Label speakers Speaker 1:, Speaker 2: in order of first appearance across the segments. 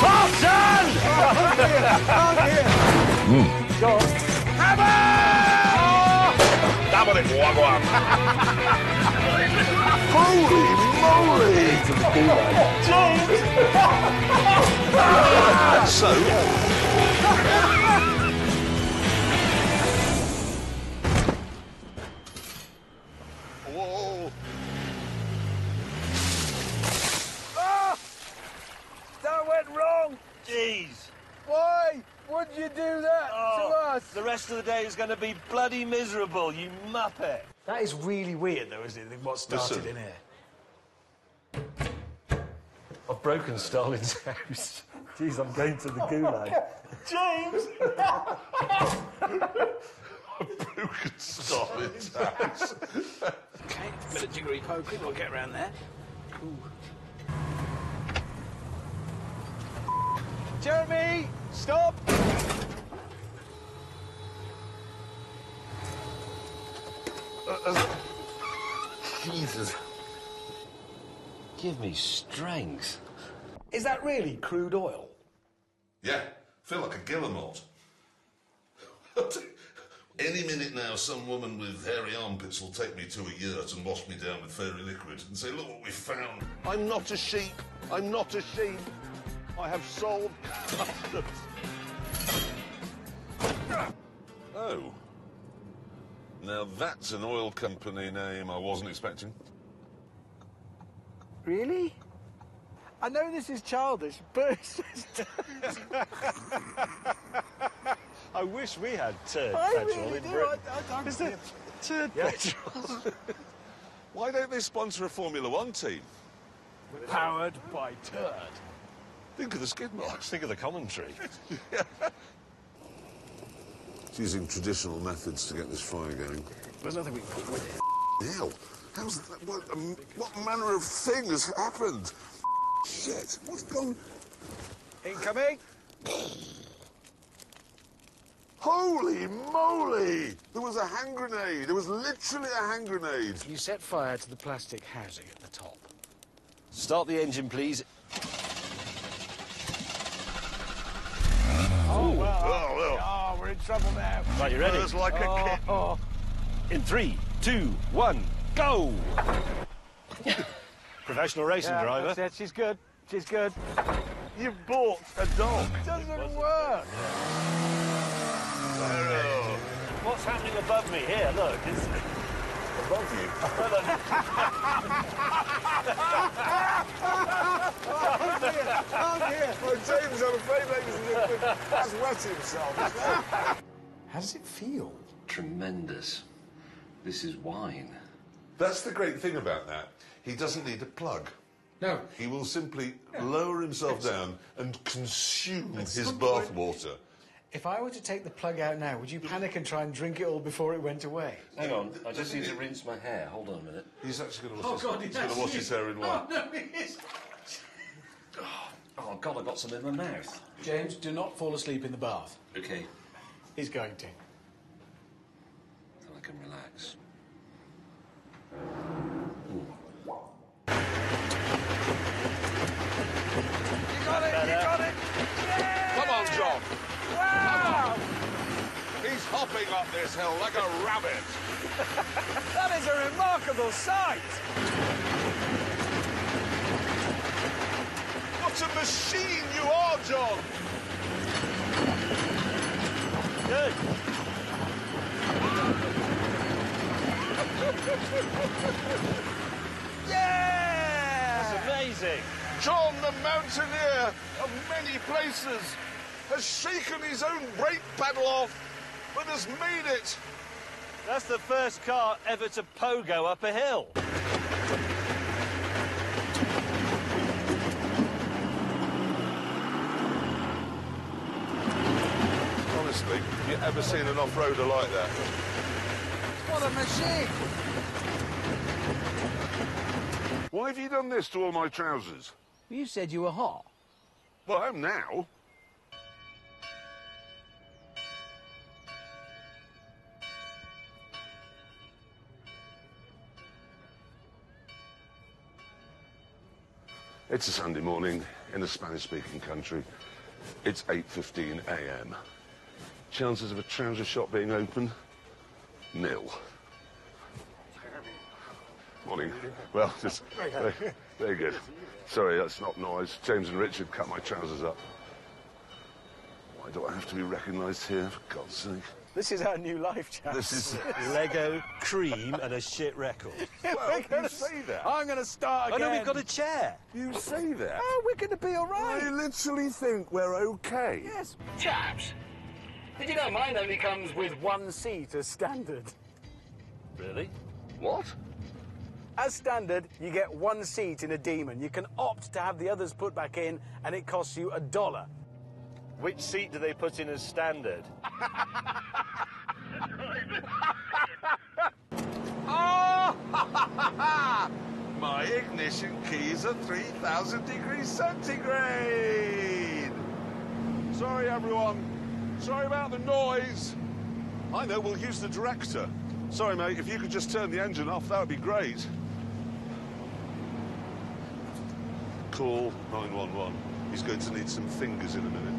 Speaker 1: Parson! Go on. Hammer! Double it, wagwan.
Speaker 2: Holy moly!
Speaker 1: James!
Speaker 2: So... Whoa!
Speaker 1: Ah! That went wrong! Jeez!
Speaker 3: Why would you do that to us?
Speaker 1: The rest of the day is going to be bloody miserable, you muppet!
Speaker 3: That is really weird, though, isn't it, what started
Speaker 2: Listen.
Speaker 3: in here?
Speaker 1: I've broken Stalin's house. Jeez, I'm going to the gulag. James!
Speaker 2: Broken Stalin's house.
Speaker 3: Okay, a bit of jiggery pokery, we'll get around there. Ooh. Jeremy, stop!
Speaker 2: Jesus.
Speaker 1: Give me strength.
Speaker 3: Is that really crude oil?
Speaker 2: Yeah, feel like a guillemot. Any minute now, some woman with hairy armpits will take me to a yurt and wash me down with fairy liquid and say, look what we found. I'm not a sheep. I'm not a sheep. I have solved customs. Oh. Now that's an oil company name I wasn't expecting.
Speaker 3: Really? I know this is childish, but it's just...
Speaker 1: I wish we had turd
Speaker 3: I
Speaker 1: petrol
Speaker 3: really
Speaker 1: in
Speaker 3: do.
Speaker 1: Britain.
Speaker 3: I
Speaker 1: Is there turd petrol?
Speaker 2: Why don't they sponsor a Formula One team?
Speaker 3: Powered by turd.
Speaker 2: Think of the skid marks.
Speaker 1: Think of the commentary.
Speaker 2: It's using traditional methods to get this fire going.
Speaker 3: There's nothing we can put with it.
Speaker 2: Hell, how's that? What manner of thing has happened? Shit, what's gone?
Speaker 3: Incoming!
Speaker 2: Holy moly! There was a hand grenade. There was literally a hand grenade.
Speaker 3: You set fire to the plastic housing at the top.
Speaker 1: Start the engine, please.
Speaker 3: Oh, well.
Speaker 2: Oh,
Speaker 3: Oh, we're in trouble now.
Speaker 1: Right, you ready?
Speaker 2: Burns like a kid.
Speaker 3: Oh.
Speaker 1: In 3, 2, 1, go! Professional racing driver.
Speaker 3: That's it. She's good. She's good.
Speaker 2: You bought a dog.
Speaker 3: Doesn't work.
Speaker 2: Oh,
Speaker 1: What's happening above me here? Look, it's
Speaker 2: above you.
Speaker 3: Oh, dear.
Speaker 2: Oh, James, I'm afraid, ladies and gentlemen, has wet himself.
Speaker 3: How does it feel?
Speaker 4: Tremendous. This is wine.
Speaker 2: That's the great thing about that. He doesn't need a plug.
Speaker 3: No.
Speaker 2: He will simply lower himself down and consume his bath water.
Speaker 3: If I were to take the plug out now, would you panic and try and drink it all before it went away?
Speaker 4: Hang on, I just need to rinse my hair. Hold on a minute.
Speaker 2: He's actually going to wash, his hair in wine.
Speaker 3: no, it is.
Speaker 4: Oh, God, I got some in my mouth.
Speaker 3: James, do not fall asleep in the bath.
Speaker 4: Okay,
Speaker 3: He's going to.
Speaker 4: so I can relax.
Speaker 3: You got it, you got it.
Speaker 2: Come on, John.
Speaker 3: Wow!
Speaker 2: He's hopping up this hill like a rabbit.
Speaker 3: That is a remarkable sight.
Speaker 2: What a machine you are, John.
Speaker 1: good.
Speaker 3: Yeah!
Speaker 1: That's amazing.
Speaker 2: John, the mountaineer of many places, has shaken his own brake pedal off, but has made it.
Speaker 1: That's the first car ever to pogo up a hill.
Speaker 2: Honestly, have you ever seen an off-roader like that?
Speaker 3: What a machine!
Speaker 2: Why have you done this to all my trousers?
Speaker 3: You said you were hot.
Speaker 2: Well, I am now. It's a Sunday morning in a Spanish-speaking country. It's 8:15 a.m. Chances of a trouser shop being open? Nil. Morning. Well, just very good. Sorry, that's not noise. James and Richard cut my trousers up. Why do I have to be recognised here, for God's sake?
Speaker 3: This is our new life, chaps.
Speaker 1: This is Lego, cream, and a shit record.
Speaker 2: Well, you say that.
Speaker 3: I'm going to start
Speaker 1: Oh
Speaker 3: again.
Speaker 1: no, we've got a chair.
Speaker 2: You say that.
Speaker 3: Oh, we're going to be all
Speaker 2: I
Speaker 3: right.
Speaker 2: literally think we're okay.
Speaker 3: Yes. Chaps, did you know mine only comes with one seat as standard?
Speaker 1: Really?
Speaker 2: What?
Speaker 3: As standard, you get one seat in a Demon. You can opt to have the others put back in, and it costs you $1.
Speaker 1: Which seat do they put in as standard?
Speaker 2: Oh! My ignition keys are 3,000 degrees centigrade! Sorry, everyone. Sorry about the noise. I know, we'll use the director. Sorry, mate, if you could just turn the engine off, that would be great. Call 911. He's going to need some fingers in a minute.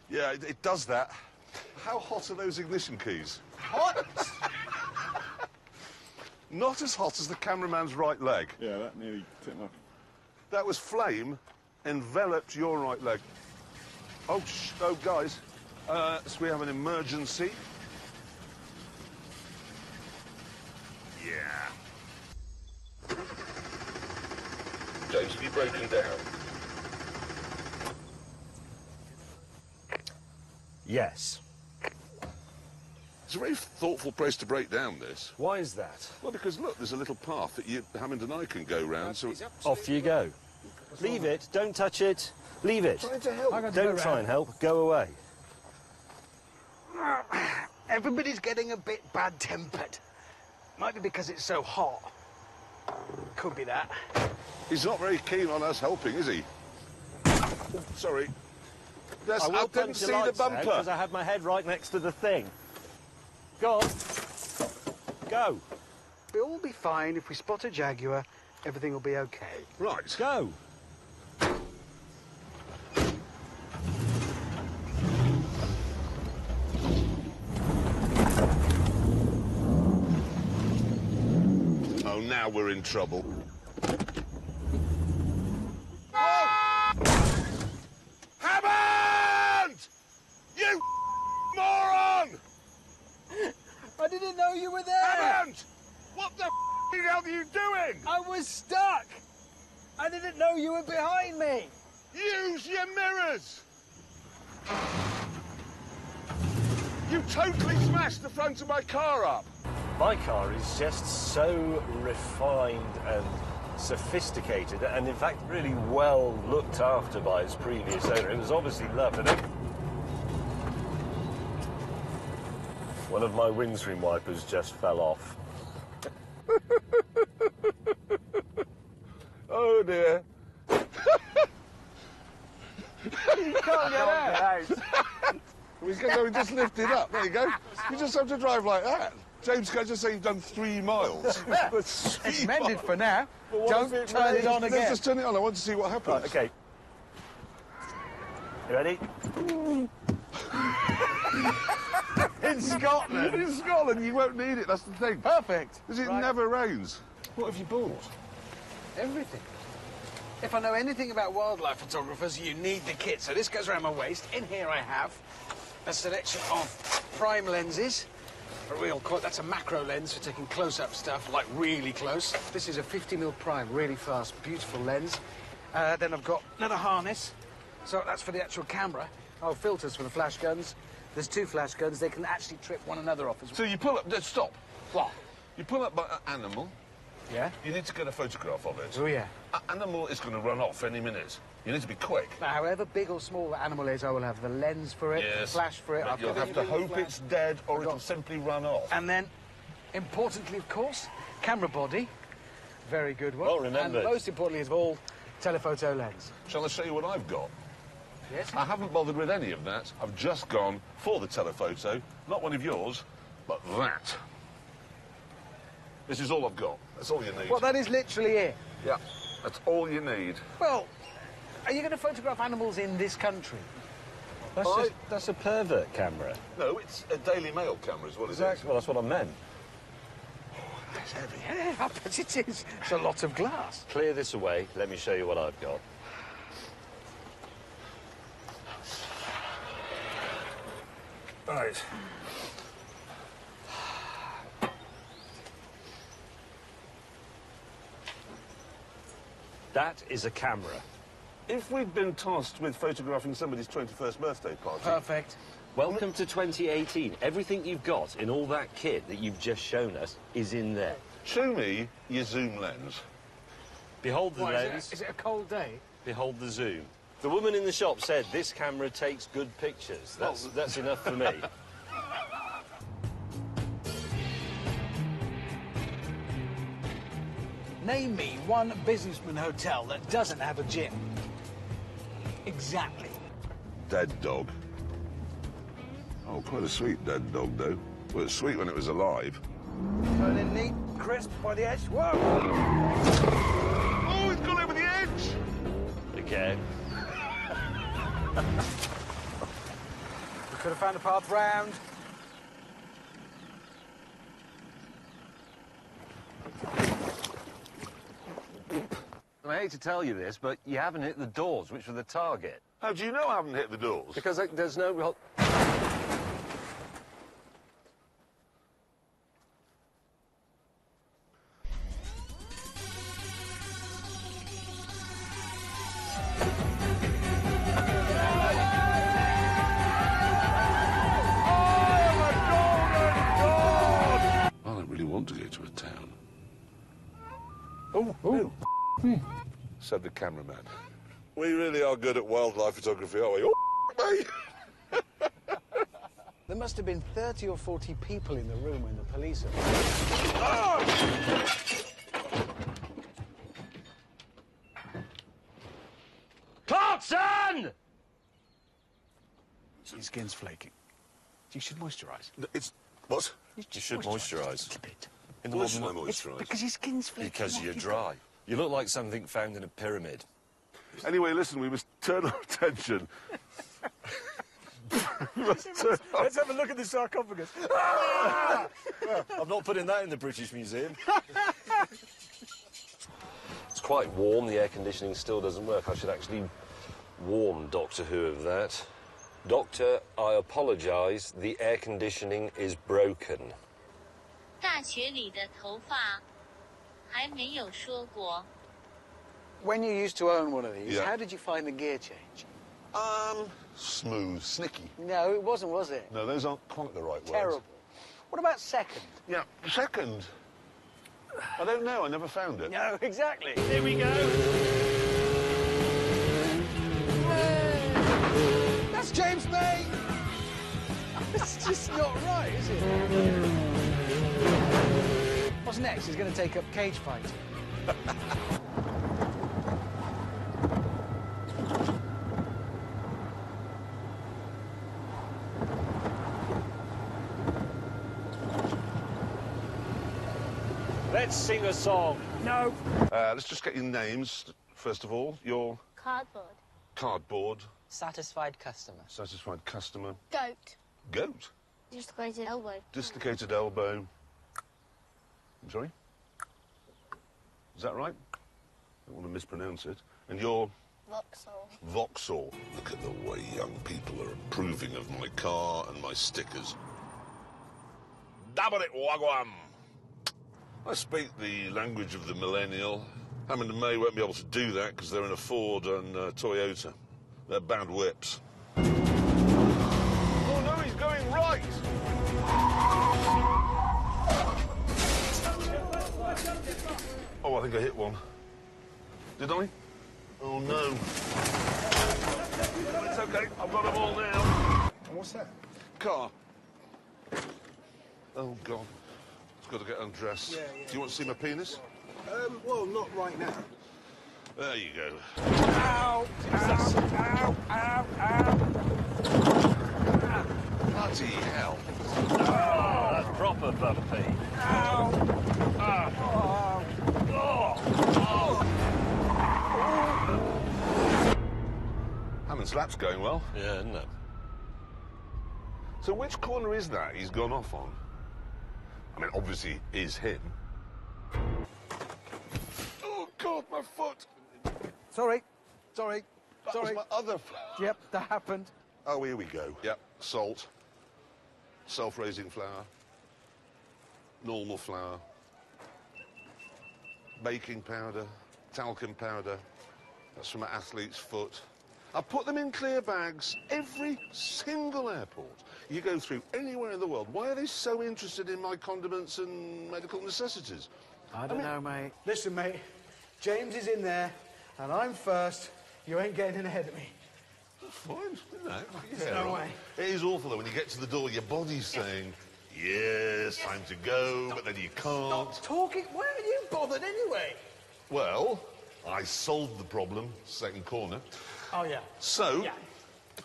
Speaker 2: Yeah, it does that. How hot are those ignition keys?
Speaker 3: Hot?
Speaker 2: Not as hot as the cameraman's right leg.
Speaker 5: Yeah, that nearly took my...
Speaker 2: That was flame enveloped your right leg. Oh, oh, guys. So we have an emergency. Yeah. James, have you broken down?
Speaker 1: Yes.
Speaker 2: It's a very thoughtful place to break down this.
Speaker 1: Why is that?
Speaker 2: Well, because look, there's a little path that Hammond and I can go round. So
Speaker 1: Off you go. Leave it. Don't touch it. Leave it. Don't try and help. Go away.
Speaker 3: Everybody's getting a bit bad-tempered. Might be because it's so hot. Could be that.
Speaker 2: he's not very keen on us helping, is he? Oh, sorry.
Speaker 1: I will
Speaker 2: didn't
Speaker 1: punch
Speaker 2: see
Speaker 1: your
Speaker 2: the
Speaker 1: lights out
Speaker 2: bumper.
Speaker 1: because I had my head right next to the thing. Go on. Go.
Speaker 3: We'll all be fine. If we spot a Jaguar, everything will be okay.
Speaker 2: Right.
Speaker 1: Go.
Speaker 2: Oh, now we're in trouble. Hammond! You moron!
Speaker 3: I didn't know you were there.
Speaker 2: Hammond! What the hell are you doing?
Speaker 3: I was stuck. I didn't know you were behind me.
Speaker 2: Use your mirrors! You totally smashed the front of my car up.
Speaker 1: My car is just so refined and sophisticated and, in fact, really well looked after by its previous owner. It was obviously loved. And one of my windscreen wipers just fell off.
Speaker 2: Oh, dear.
Speaker 3: You can't get out.
Speaker 2: We just lift it up. There you go. You just have to drive like that. James, can I just say you've done 3 miles?
Speaker 3: It's mended for now.
Speaker 1: what
Speaker 3: Don't
Speaker 1: if it
Speaker 3: turn it on
Speaker 2: Let's
Speaker 3: again.
Speaker 2: just turn it on. I want to see what happens.
Speaker 1: Right, OK. You ready?
Speaker 3: In Scotland.
Speaker 2: In Scotland, you won't need it. That's the thing.
Speaker 3: Perfect.
Speaker 2: Because it
Speaker 3: Right.
Speaker 2: never rains.
Speaker 1: What have you bought?
Speaker 3: Everything. If I know anything about wildlife photographers, you need the kit. So this goes around my waist. In here I have a selection of prime lenses. That's a macro lens for taking close-up stuff, like really close. This is a 50mm prime, really fast, beautiful lens. Then I've got another harness. So that's for the actual camera. Oh, filters for the flash guns. There's 2 flash guns. They can actually trip one another off as well.
Speaker 2: So you pull up... Stop.
Speaker 3: What?
Speaker 2: You pull up an animal.
Speaker 3: Yeah?
Speaker 2: You need to get a photograph of it.
Speaker 3: Oh, yeah.
Speaker 2: An animal is going to run off any minute. You need to be quick.
Speaker 3: Now, however big or small the animal is, I will have the lens for it, the flash for it.
Speaker 2: But you'll have to hope it's dead or it'll simply run off.
Speaker 3: And then, importantly, of course, camera body. Very good one.
Speaker 1: Well remembered.
Speaker 3: And most importantly of all, telephoto lens.
Speaker 2: Shall I show you what I've got?
Speaker 3: Yes?
Speaker 2: I haven't bothered with any of that. I've just gone for the telephoto, not one of yours, but that. This is all I've got. That's all you need.
Speaker 3: Well, that is literally it.
Speaker 2: Yeah, that's all you need.
Speaker 3: Well, are you going to photograph animals in this country?
Speaker 1: That's a pervert camera.
Speaker 2: No, it's a Daily Mail camera is what it is.
Speaker 1: Well, that's what I meant.
Speaker 3: That's heavy. Yeah, I bet it is. It's a lot of glass.
Speaker 1: Clear this away. Let me show you what I've got.
Speaker 2: Right.
Speaker 1: That is a camera.
Speaker 2: If we'd been tasked with photographing somebody's 21st birthday party...
Speaker 3: Perfect.
Speaker 1: Welcome to 2018. Everything you've got in all that kit that you've just shown us is in there.
Speaker 2: Show me your zoom lens.
Speaker 1: Behold the
Speaker 3: What,
Speaker 1: lens.
Speaker 3: is it a cold day?
Speaker 1: Behold the zoom. The woman in the shop said this camera takes good pictures. That's enough for me.
Speaker 3: Name me one businessman hotel that doesn't have a gym. Exactly.
Speaker 2: Dead dog. Oh, quite a sweet dead dog, though. Well, it's sweet when it was alive.
Speaker 3: Turn in neat, crisp by the edge. Whoa!
Speaker 2: Oh, it's gone over the edge!
Speaker 1: Okay.
Speaker 3: We could have found a path round.
Speaker 1: I hate to tell you this, but you haven't hit the doors, which were the target.
Speaker 2: How do you know I haven't hit the doors?
Speaker 1: Because there's no real...
Speaker 2: I don't really want to go to a town.
Speaker 3: Oh.
Speaker 2: Said the cameraman. We really are good at wildlife photography, aren't we? Oh, me!
Speaker 3: There must have been 30 or 40 people in the room when the police arrived.
Speaker 1: Clarkson!
Speaker 3: Your skin's flaking. You should moisturise.
Speaker 2: It's... What?
Speaker 1: You should moisturise.
Speaker 3: A bit.
Speaker 1: In the
Speaker 2: Why should I
Speaker 1: modern...
Speaker 2: moisturise?
Speaker 3: Because your skin's flaking.
Speaker 1: Because you're dry. You look like something found in a pyramid.
Speaker 2: Anyway, listen, we must turn our attention.
Speaker 3: Let's have a look at the sarcophagus.
Speaker 1: I'm not putting that in the British Museum. It's quite warm. The air conditioning still doesn't work. I should actually warn Doctor Who of that. Doctor, I apologise. The air conditioning is broken.
Speaker 5: 大学里的头发还没有说过。
Speaker 3: When you used to own one of these,
Speaker 2: Yeah.
Speaker 3: how did you find the gear change?
Speaker 2: Smooth, snicky.
Speaker 3: No, it wasn't, was it?
Speaker 2: No, those aren't quite the right words.
Speaker 3: Terrible. What about second?
Speaker 2: Yeah, second. I don't know, I never found it.
Speaker 3: No, exactly. Here we go. That's James May. It's just not right, is it? What's next? He's going to take up cage fighting.
Speaker 1: Let's sing a song.
Speaker 3: No.
Speaker 2: Let's just get your names, first of all. Your
Speaker 5: Cardboard.
Speaker 2: cardboard,
Speaker 6: Satisfied customer.
Speaker 2: satisfied customer,
Speaker 5: Goat.
Speaker 2: goat,
Speaker 5: Dislocated elbow.
Speaker 2: dislocated elbow. I'm sorry? Is that right? I don't want to mispronounce it. And your
Speaker 5: Vauxhall.
Speaker 2: Vauxhall. Look at the way young people are approving of my car and my stickers. Dabarit wagwan! I speak the language of the millennial. Hammond and May won't be able to do that because they're in a Ford and Toyota. They're bad whips. Oh no, he's going right! Oh, I think I hit one. Did I? Oh no. It's okay, I've got them all now.
Speaker 3: What's that?
Speaker 2: Car. Oh God. It's got to get undressed.
Speaker 7: Yeah.
Speaker 2: Do you want to see my penis?
Speaker 7: Well, not right now.
Speaker 2: There you go.
Speaker 3: Ow! Ow! Ow! Ow! Ow!
Speaker 2: Bloody hell.
Speaker 4: Oh, that's proper bumpy.
Speaker 3: Ow! Oh! Oh!
Speaker 2: Hammond Slap's going well.
Speaker 1: Yeah, isn't it?
Speaker 2: So which corner is that he's gone off on? I mean, obviously, is him. Oh, God, my foot.
Speaker 3: Sorry. Sorry.
Speaker 2: That
Speaker 3: Sorry.
Speaker 2: was my other foot.
Speaker 3: Yep, that happened.
Speaker 2: Oh, here we go. Yep, salt, self-raising flour, normal flour, baking powder, talcum powder. That's from an athlete's foot. I put them in clear bags every single airport you go through anywhere in the world. Why are they so interested in my condiments and medical necessities?
Speaker 3: I don't know, mate. Listen, mate. James is in there, and I'm first. You ain't getting in ahead of me.
Speaker 2: Fine, you know.
Speaker 3: There's no way.
Speaker 2: It is awful, though, when you get to the door, your body's saying, yes, time to go, but then you can't.
Speaker 3: Stop talking. Why are you bothered anyway?
Speaker 2: Well, I solved the problem, second corner.
Speaker 3: Oh, yeah.
Speaker 2: So,
Speaker 3: Yeah.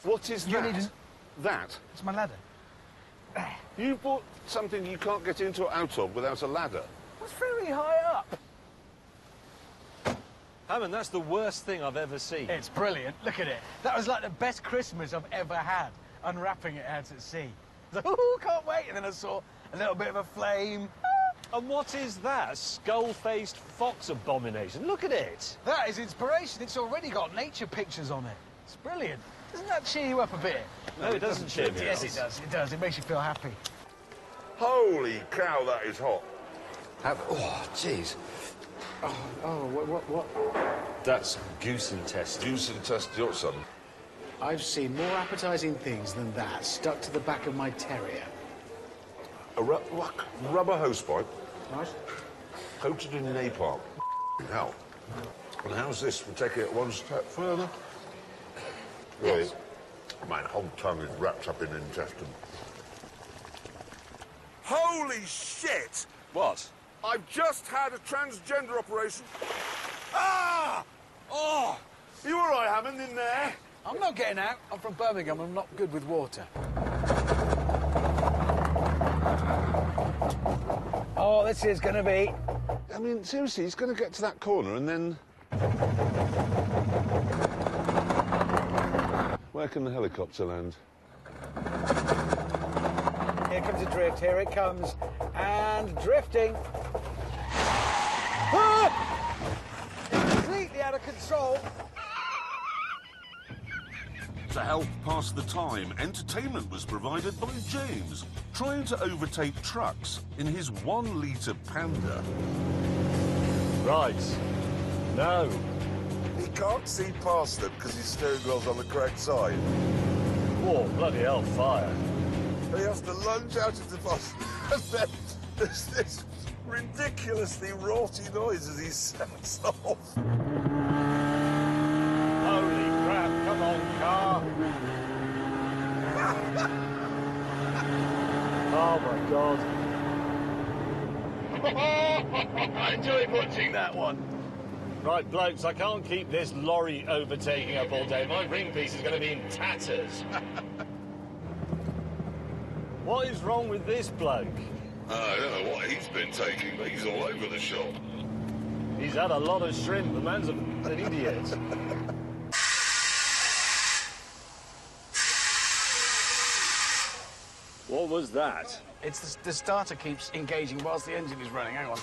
Speaker 2: what is
Speaker 3: You
Speaker 2: that?
Speaker 3: need
Speaker 2: That?
Speaker 3: It's my ladder.
Speaker 2: You bought something you can't get into or out of without a ladder.
Speaker 3: It's very high up.
Speaker 1: Hammond, that's the worst thing I've ever seen.
Speaker 3: It's brilliant. Look at it. That was like the best Christmas I've ever had, unwrapping it out at sea. I was like, ooh, can't wait. And then I saw a little bit of a flame.
Speaker 1: And what is that? A skull-faced fox abomination. Look at it.
Speaker 3: That is inspiration. It's already got nature pictures on it. It's brilliant. Doesn't that cheer you up a bit?
Speaker 1: No, it doesn't cheer me
Speaker 3: Yes,
Speaker 1: up.
Speaker 3: it does. It does. It makes you feel happy.
Speaker 2: Holy cow, that is hot.
Speaker 1: Oh, jeez.
Speaker 3: What?
Speaker 1: That's goose intestine.
Speaker 2: Juice and test your son.
Speaker 3: I've seen more appetising things than that stuck to the back of my terrier.
Speaker 2: A rubber hosepipe
Speaker 3: Nice.
Speaker 2: coated in napalm. Hell. And how's this? We'll take it one step further. Right. My whole tongue is wrapped up in intestine. Holy shit!
Speaker 1: What?
Speaker 2: I've just had a transgender operation. Ah! Oh! You all right, Hammond, in there?
Speaker 3: I'm not getting out. I'm from Birmingham. I'm not good with water. Oh, this is going to be...
Speaker 2: I mean, seriously, he's going to get to that corner and then... Where can the helicopter land?
Speaker 3: Here comes a drift. Here it comes. And drifting. Ah! Completely out of control.
Speaker 2: To help pass the time, entertainment was provided by James, trying to overtake trucks in his 1-litre Panda.
Speaker 1: Right. No.
Speaker 2: He can't see past them because his steering wheel's on the correct side.
Speaker 1: Whoa, bloody hell, fire.
Speaker 2: He has to lunge out of the bus, and then there's this ridiculously rorty noise as he sets off.
Speaker 1: Holy crap, come on, car. Oh, my God.
Speaker 2: I enjoyed watching that one.
Speaker 1: Right, blokes, I can't keep this lorry overtaking up all day. My ring piece is going to be in tatters. What is wrong with this bloke?
Speaker 2: I don't know what he's been taking, but he's all over the shop.
Speaker 1: He's had a lot of shrimp. The man's an idiot. What was that?
Speaker 3: It's the starter keeps engaging whilst the engine is running. Hang on.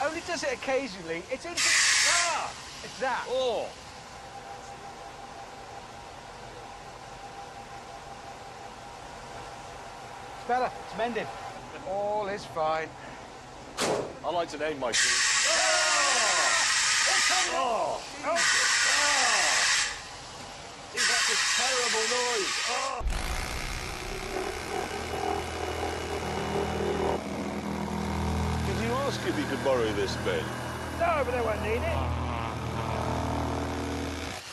Speaker 3: Only does it occasionally. It's instant. Ah! It's that.
Speaker 1: Oh!
Speaker 3: It's better. It's mended. All is fine.
Speaker 1: I like to name my shoes.
Speaker 3: Oh!
Speaker 1: Is that a terrible noise? Oh!
Speaker 2: Did you ask if he could borrow this bed?
Speaker 3: No, but they won't need it.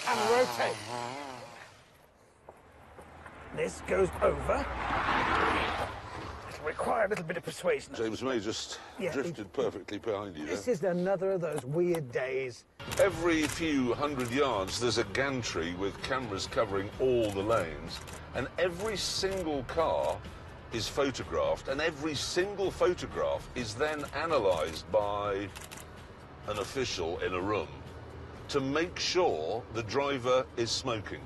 Speaker 3: And rotate. This goes over. require a little bit of persuasion.
Speaker 2: James May just drifted perfectly behind you there.
Speaker 3: This is another of those weird days.
Speaker 2: Every few hundred yards, there's a gantry with cameras covering all the lanes, and every single car is photographed, and every single photograph is then analysed by an official in a room to make sure the driver is smoking.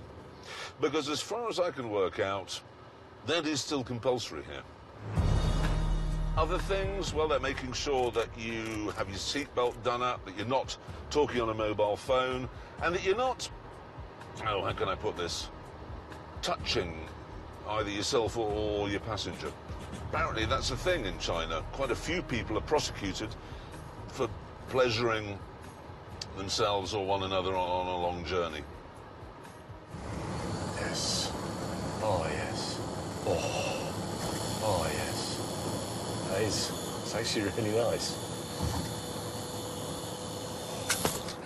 Speaker 2: Because as far as I can work out, that is still compulsory here. Other things, well, they're making sure that you have your seatbelt done up, that you're not talking on a mobile phone, and that you're not, oh, how can I put this, touching either yourself or your passenger. Apparently that's a thing in China. Quite a few people are prosecuted for pleasuring themselves or one another on a long journey.
Speaker 1: Yes. Oh, yes. Oh, yes. It's actually really nice.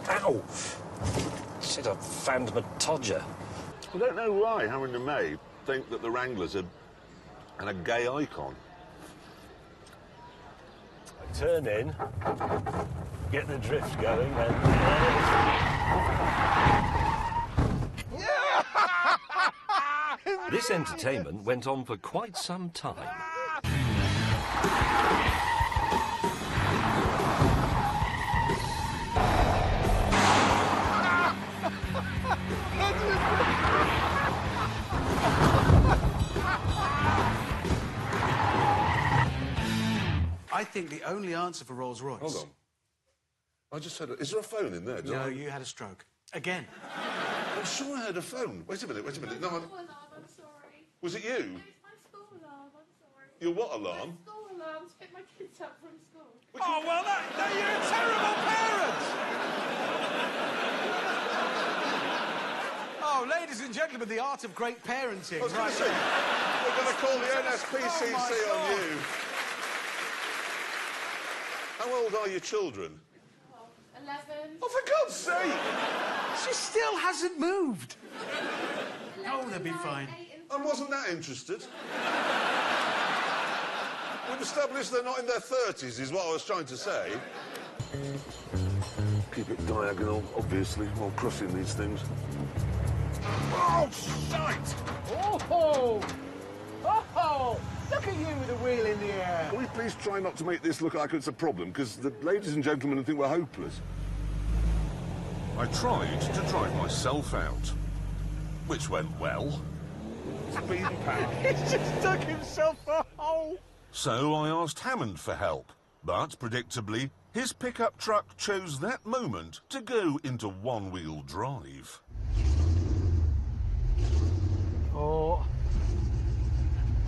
Speaker 1: Ow! Shit, I found my todger.
Speaker 2: I don't know why Hammond and May think that the Wranglers are a gay icon.
Speaker 1: I turn in, get the drift going, and... This entertainment went on for quite some time.
Speaker 3: I think the only answer for Rolls-Royce...
Speaker 2: Hold on. I just heard... Is there a phone in there?
Speaker 3: No, you had a stroke. Again.
Speaker 2: I'm sure I heard a phone. Wait a minute. No,
Speaker 6: School alarm, I'm sorry.
Speaker 2: Was it you?
Speaker 6: No, it's my school alarm, I'm sorry.
Speaker 2: Your what alarm?
Speaker 6: My school alarm to pick my kids up from school.
Speaker 3: Oh, well, you're a terrible parent! Oh, ladies and gentlemen, the art of great parenting.
Speaker 2: I was going to say, we're going to call the NSPCC on you. How old are your children?
Speaker 6: 11.
Speaker 2: Oh, for God's sake!
Speaker 3: She still hasn't moved. Oh, they'll be fine.
Speaker 2: I wasn't that interested. We've established they're not in their 30s, is what I was trying to say. Keep it diagonal, obviously, while crossing these things. Oh, shite!
Speaker 3: Oh! Oh! Look at you with a wheel in the air.
Speaker 2: Can we please try not to make this look like it's a problem, because the ladies and gentlemen think we're hopeless. I tried to drive myself out, which went well. Speed pack.
Speaker 3: He's just dug himself a hole.
Speaker 2: So I asked Hammond for help, but predictably, his pickup truck chose that moment to go into one-wheel drive.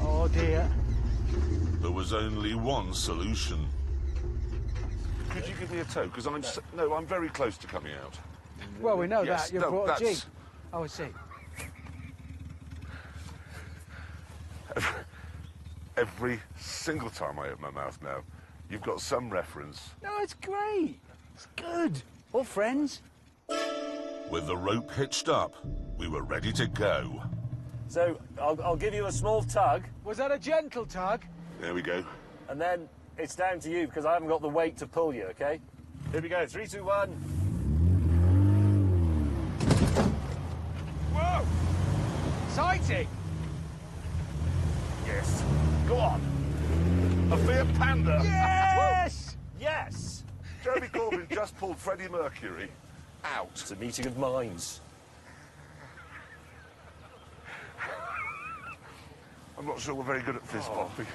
Speaker 3: Oh dear.
Speaker 2: There was only one solution. Could you give me a tow? Because I'm very close to coming out.
Speaker 3: Well, we know
Speaker 2: Yes,
Speaker 3: that. You've
Speaker 2: no,
Speaker 3: brought a
Speaker 2: that's-
Speaker 3: Jeep. Oh, I see.
Speaker 2: Every single time I open my mouth now, you've got some reference.
Speaker 3: No, it's great. It's good. All friends.
Speaker 2: With the rope hitched up, we were ready to go.
Speaker 4: So, I'll give you a small tug,
Speaker 3: Was that a gentle tug?
Speaker 2: There we go.
Speaker 4: and then it's down to you, because I haven't got the weight to pull you, OK? Here we go. 3, 2, 1.
Speaker 3: Whoa! Exciting!
Speaker 2: Yes. Go on. A Fiat Panda.
Speaker 3: Yes!
Speaker 4: Yes!
Speaker 2: Jeremy Corbyn just pulled Freddie Mercury out.
Speaker 4: It's a meeting of minds.
Speaker 2: I'm not sure we're very good at fist bumping.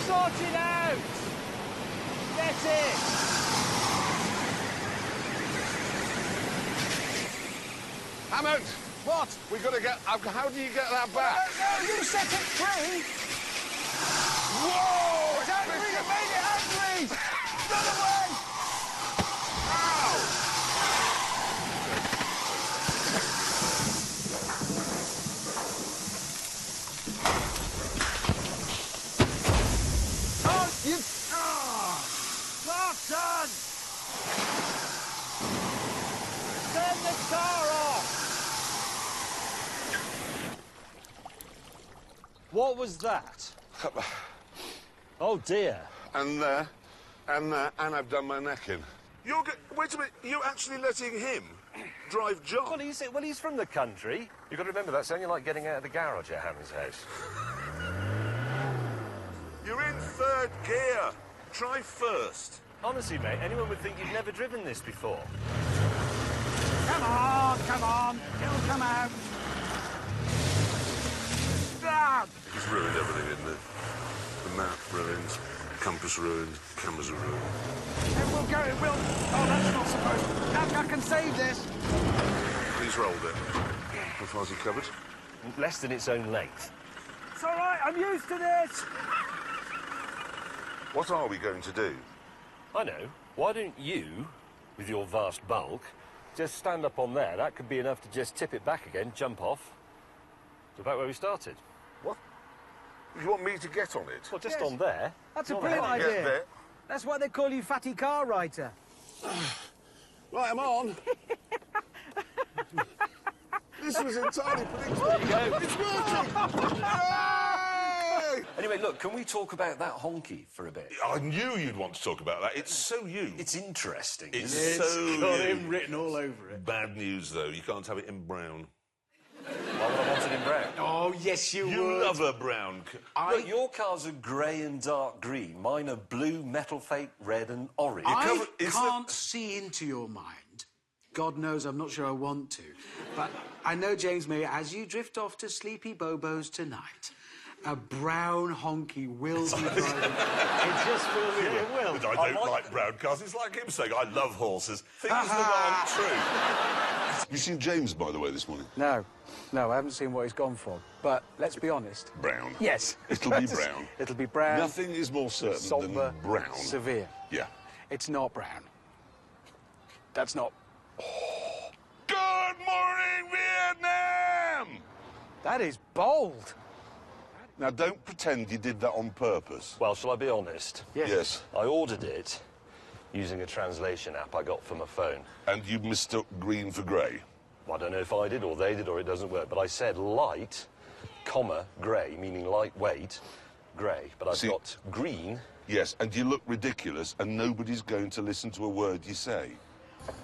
Speaker 3: Sort it out! Get it!
Speaker 2: Hammond!
Speaker 3: What?
Speaker 2: We've got to get... How do you get that back?
Speaker 3: No, you set it free!
Speaker 2: Whoa!
Speaker 3: It's angry! You made it angry! Run away! Oh, you... Spartan! the car off! What was that? Oh, dear.
Speaker 2: And there, and I've done my neck in. Wait a minute, you're actually letting him drive John?
Speaker 1: Well, he's from the country. You've got to remember, that's only like getting out of the garage at Hammond's house.
Speaker 2: You're in third gear. Try first.
Speaker 1: Honestly, mate, anyone would think you've never driven this before.
Speaker 3: Come on, come on. It'll come out. Ah!
Speaker 2: It's ruined everything, isn't it? The map ruined, compass ruined, cameras are ruined.
Speaker 3: It will go, it will. Oh, that's not supposed to. I can save this.
Speaker 2: He's rolled it. How far's he covered?
Speaker 1: Less than its own length.
Speaker 3: It's all right, I'm used to this.
Speaker 2: What are we going to do?
Speaker 1: I know. Why don't you, with your vast bulk, just stand up on there? That could be enough to just tip it back again, jump off. To about where we started.
Speaker 2: What? You want me to get on it?
Speaker 1: Well, just
Speaker 3: Yes.
Speaker 1: on there.
Speaker 3: That's a
Speaker 1: Not
Speaker 3: brilliant
Speaker 1: heavy.
Speaker 2: Get
Speaker 3: idea.
Speaker 2: there.
Speaker 3: That's why they call you Fatty Car Writer.
Speaker 2: Right, I'm on. This was entirely predictable. It's working! Yay!
Speaker 1: Anyway, look, can we talk about that honky for a bit?
Speaker 2: I knew you'd want to talk about that. It's so you.
Speaker 1: It's interesting.
Speaker 2: It's
Speaker 1: isn't it?
Speaker 2: so
Speaker 3: got
Speaker 2: you.
Speaker 3: him written all over it.
Speaker 2: Bad news, though. You can't have it in brown.
Speaker 1: Why would I want it in brown?
Speaker 3: Oh, yes, you
Speaker 2: You
Speaker 3: would.
Speaker 2: love a brown...
Speaker 1: Look, your cars are grey and dark green. Mine are blue, metal fake, red and orange.
Speaker 2: cover-
Speaker 7: I
Speaker 2: is
Speaker 7: can't see into your mind. God knows I'm not sure I want to. But I know, James May, as you drift off to Sleepy Bobo's tonight, a brown honky will be driving.
Speaker 3: It just will. It will.
Speaker 2: But I don't like brown cars. It's like him saying, I love horses. Things that aren't true. Have you seen James, by the way, this morning?
Speaker 7: No, I haven't seen what he's gone for. But let's be honest.
Speaker 2: Brown.
Speaker 7: Yes.
Speaker 2: It'll be brown.
Speaker 7: It'll be brown.
Speaker 2: Nothing is more certain
Speaker 7: somber,
Speaker 2: than brown.
Speaker 7: severe.
Speaker 2: Yeah.
Speaker 7: It's not brown. That's not.
Speaker 2: Good morning, Vietnam!
Speaker 7: That is bold.
Speaker 2: Now, don't pretend you did that on purpose.
Speaker 1: Well, shall I be honest?
Speaker 2: Yes.
Speaker 1: I ordered it using a translation app I got from a phone.
Speaker 2: And you mistook green for grey.
Speaker 1: I don't know if I did or they did or it doesn't work, but I said light, comma, grey, meaning lightweight, grey. But I've
Speaker 2: See-
Speaker 1: got green.
Speaker 2: Yes, and you look ridiculous, and nobody's going to listen to a word you say.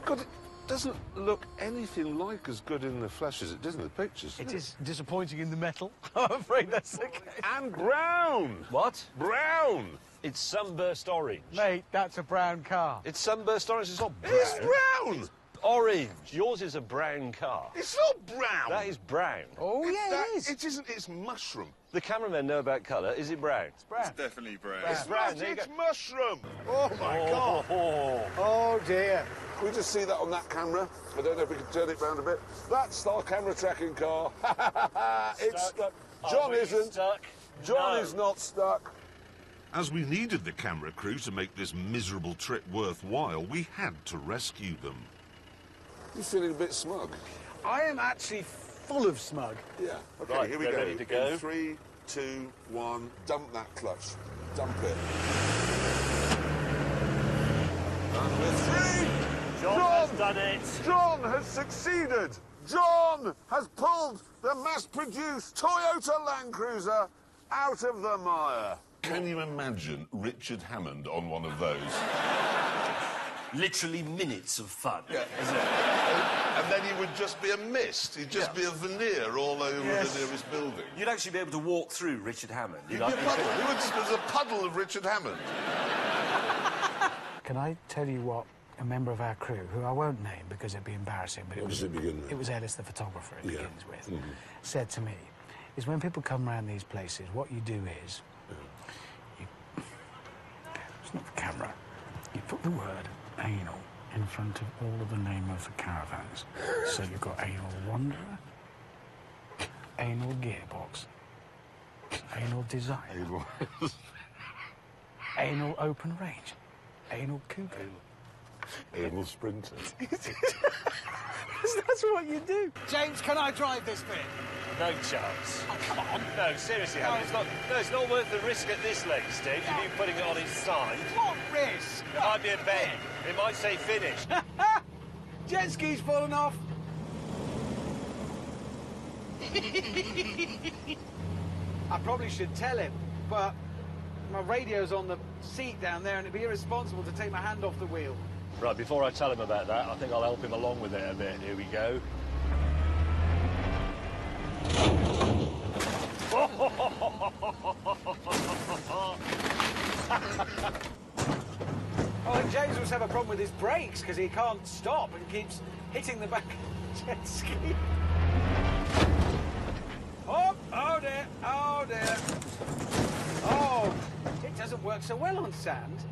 Speaker 2: God, it doesn't look anything like as good in the flesh as it does in the pictures.
Speaker 3: It is disappointing in the metal. I'm afraid that's the case.
Speaker 2: And brown!
Speaker 1: What?
Speaker 2: Brown!
Speaker 1: It's sunburst orange.
Speaker 3: Mate, that's a brown car.
Speaker 1: It's sunburst orange, it's not brown.
Speaker 2: It's brown!
Speaker 1: Orange. Yours is a brown car.
Speaker 2: It's not brown!
Speaker 1: That is brown.
Speaker 3: Oh, yeah, it is.
Speaker 2: It isn't, it's mushroom.
Speaker 1: The cameramen know about colour. Is it brown?
Speaker 3: It's brown.
Speaker 8: Definitely brown.
Speaker 2: It's
Speaker 1: brown,
Speaker 2: not,
Speaker 1: there you
Speaker 2: it's
Speaker 1: go.
Speaker 2: mushroom! Oh, my God!
Speaker 3: Oh, dear.
Speaker 2: Can we just see that on that camera? I don't know if we can turn it round a bit. That's our camera tracking car. It's stuck. John isn't.
Speaker 1: Stuck.
Speaker 2: John
Speaker 1: No.
Speaker 2: is not stuck.
Speaker 9: As we needed the camera crew to make this miserable trip worthwhile, we had to rescue them.
Speaker 2: You're feeling a bit smug.
Speaker 3: I am actually full of smug.
Speaker 2: Yeah. Okay,
Speaker 1: Right,
Speaker 2: here we
Speaker 1: they're
Speaker 2: go.
Speaker 1: ready to go.
Speaker 2: In 3, 2, 1. Dump that clutch. Dump it. And we're free!
Speaker 1: John has done it.
Speaker 2: John has succeeded! John has pulled the mass-produced Toyota Land Cruiser out of the mire. Can you imagine Richard Hammond on one of those?
Speaker 1: Literally minutes of fun.
Speaker 2: Yeah. And then he would just be a mist. He'd just be a veneer all over the nearest building.
Speaker 1: You'd actually be able to walk through Richard Hammond.
Speaker 2: He'd be a puddle. He would just, there's a puddle of Richard Hammond.
Speaker 7: Can I tell you what a member of our crew, who I won't name because it'd be embarrassing, but
Speaker 2: What does it begin with?
Speaker 7: it was Ellis the photographer it
Speaker 2: Yeah.
Speaker 7: begins with, said to me, is when people come around these places, what you do is, it's not the camera, you put the word anal in front of all of the name of the caravans. So you've got Anal Wanderer, Anal Gearbox, Anal Design, Anal Open Range, Anal Cougar.
Speaker 2: Anal Sprinter.
Speaker 7: That's what you do.
Speaker 3: James, can I drive this bit?
Speaker 1: No chance.
Speaker 3: Oh, come on.
Speaker 1: No, seriously, Hammond, it's not worth the risk at this late stage of you putting it on its side.
Speaker 3: What risk?
Speaker 1: It might be a bend. It might say finish.
Speaker 3: Jet ski's fallen off. I probably should tell him, but my radio's on the seat down there and it'd be irresponsible to take my hand off the wheel.
Speaker 4: Right, before I tell him about that, I think I'll help him along with it a bit. Here we go.
Speaker 3: I think James must have a problem with his brakes because he can't stop and keeps hitting the back of the jet ski. Oh, oh dear, oh dear. Oh, it doesn't work so well on sand.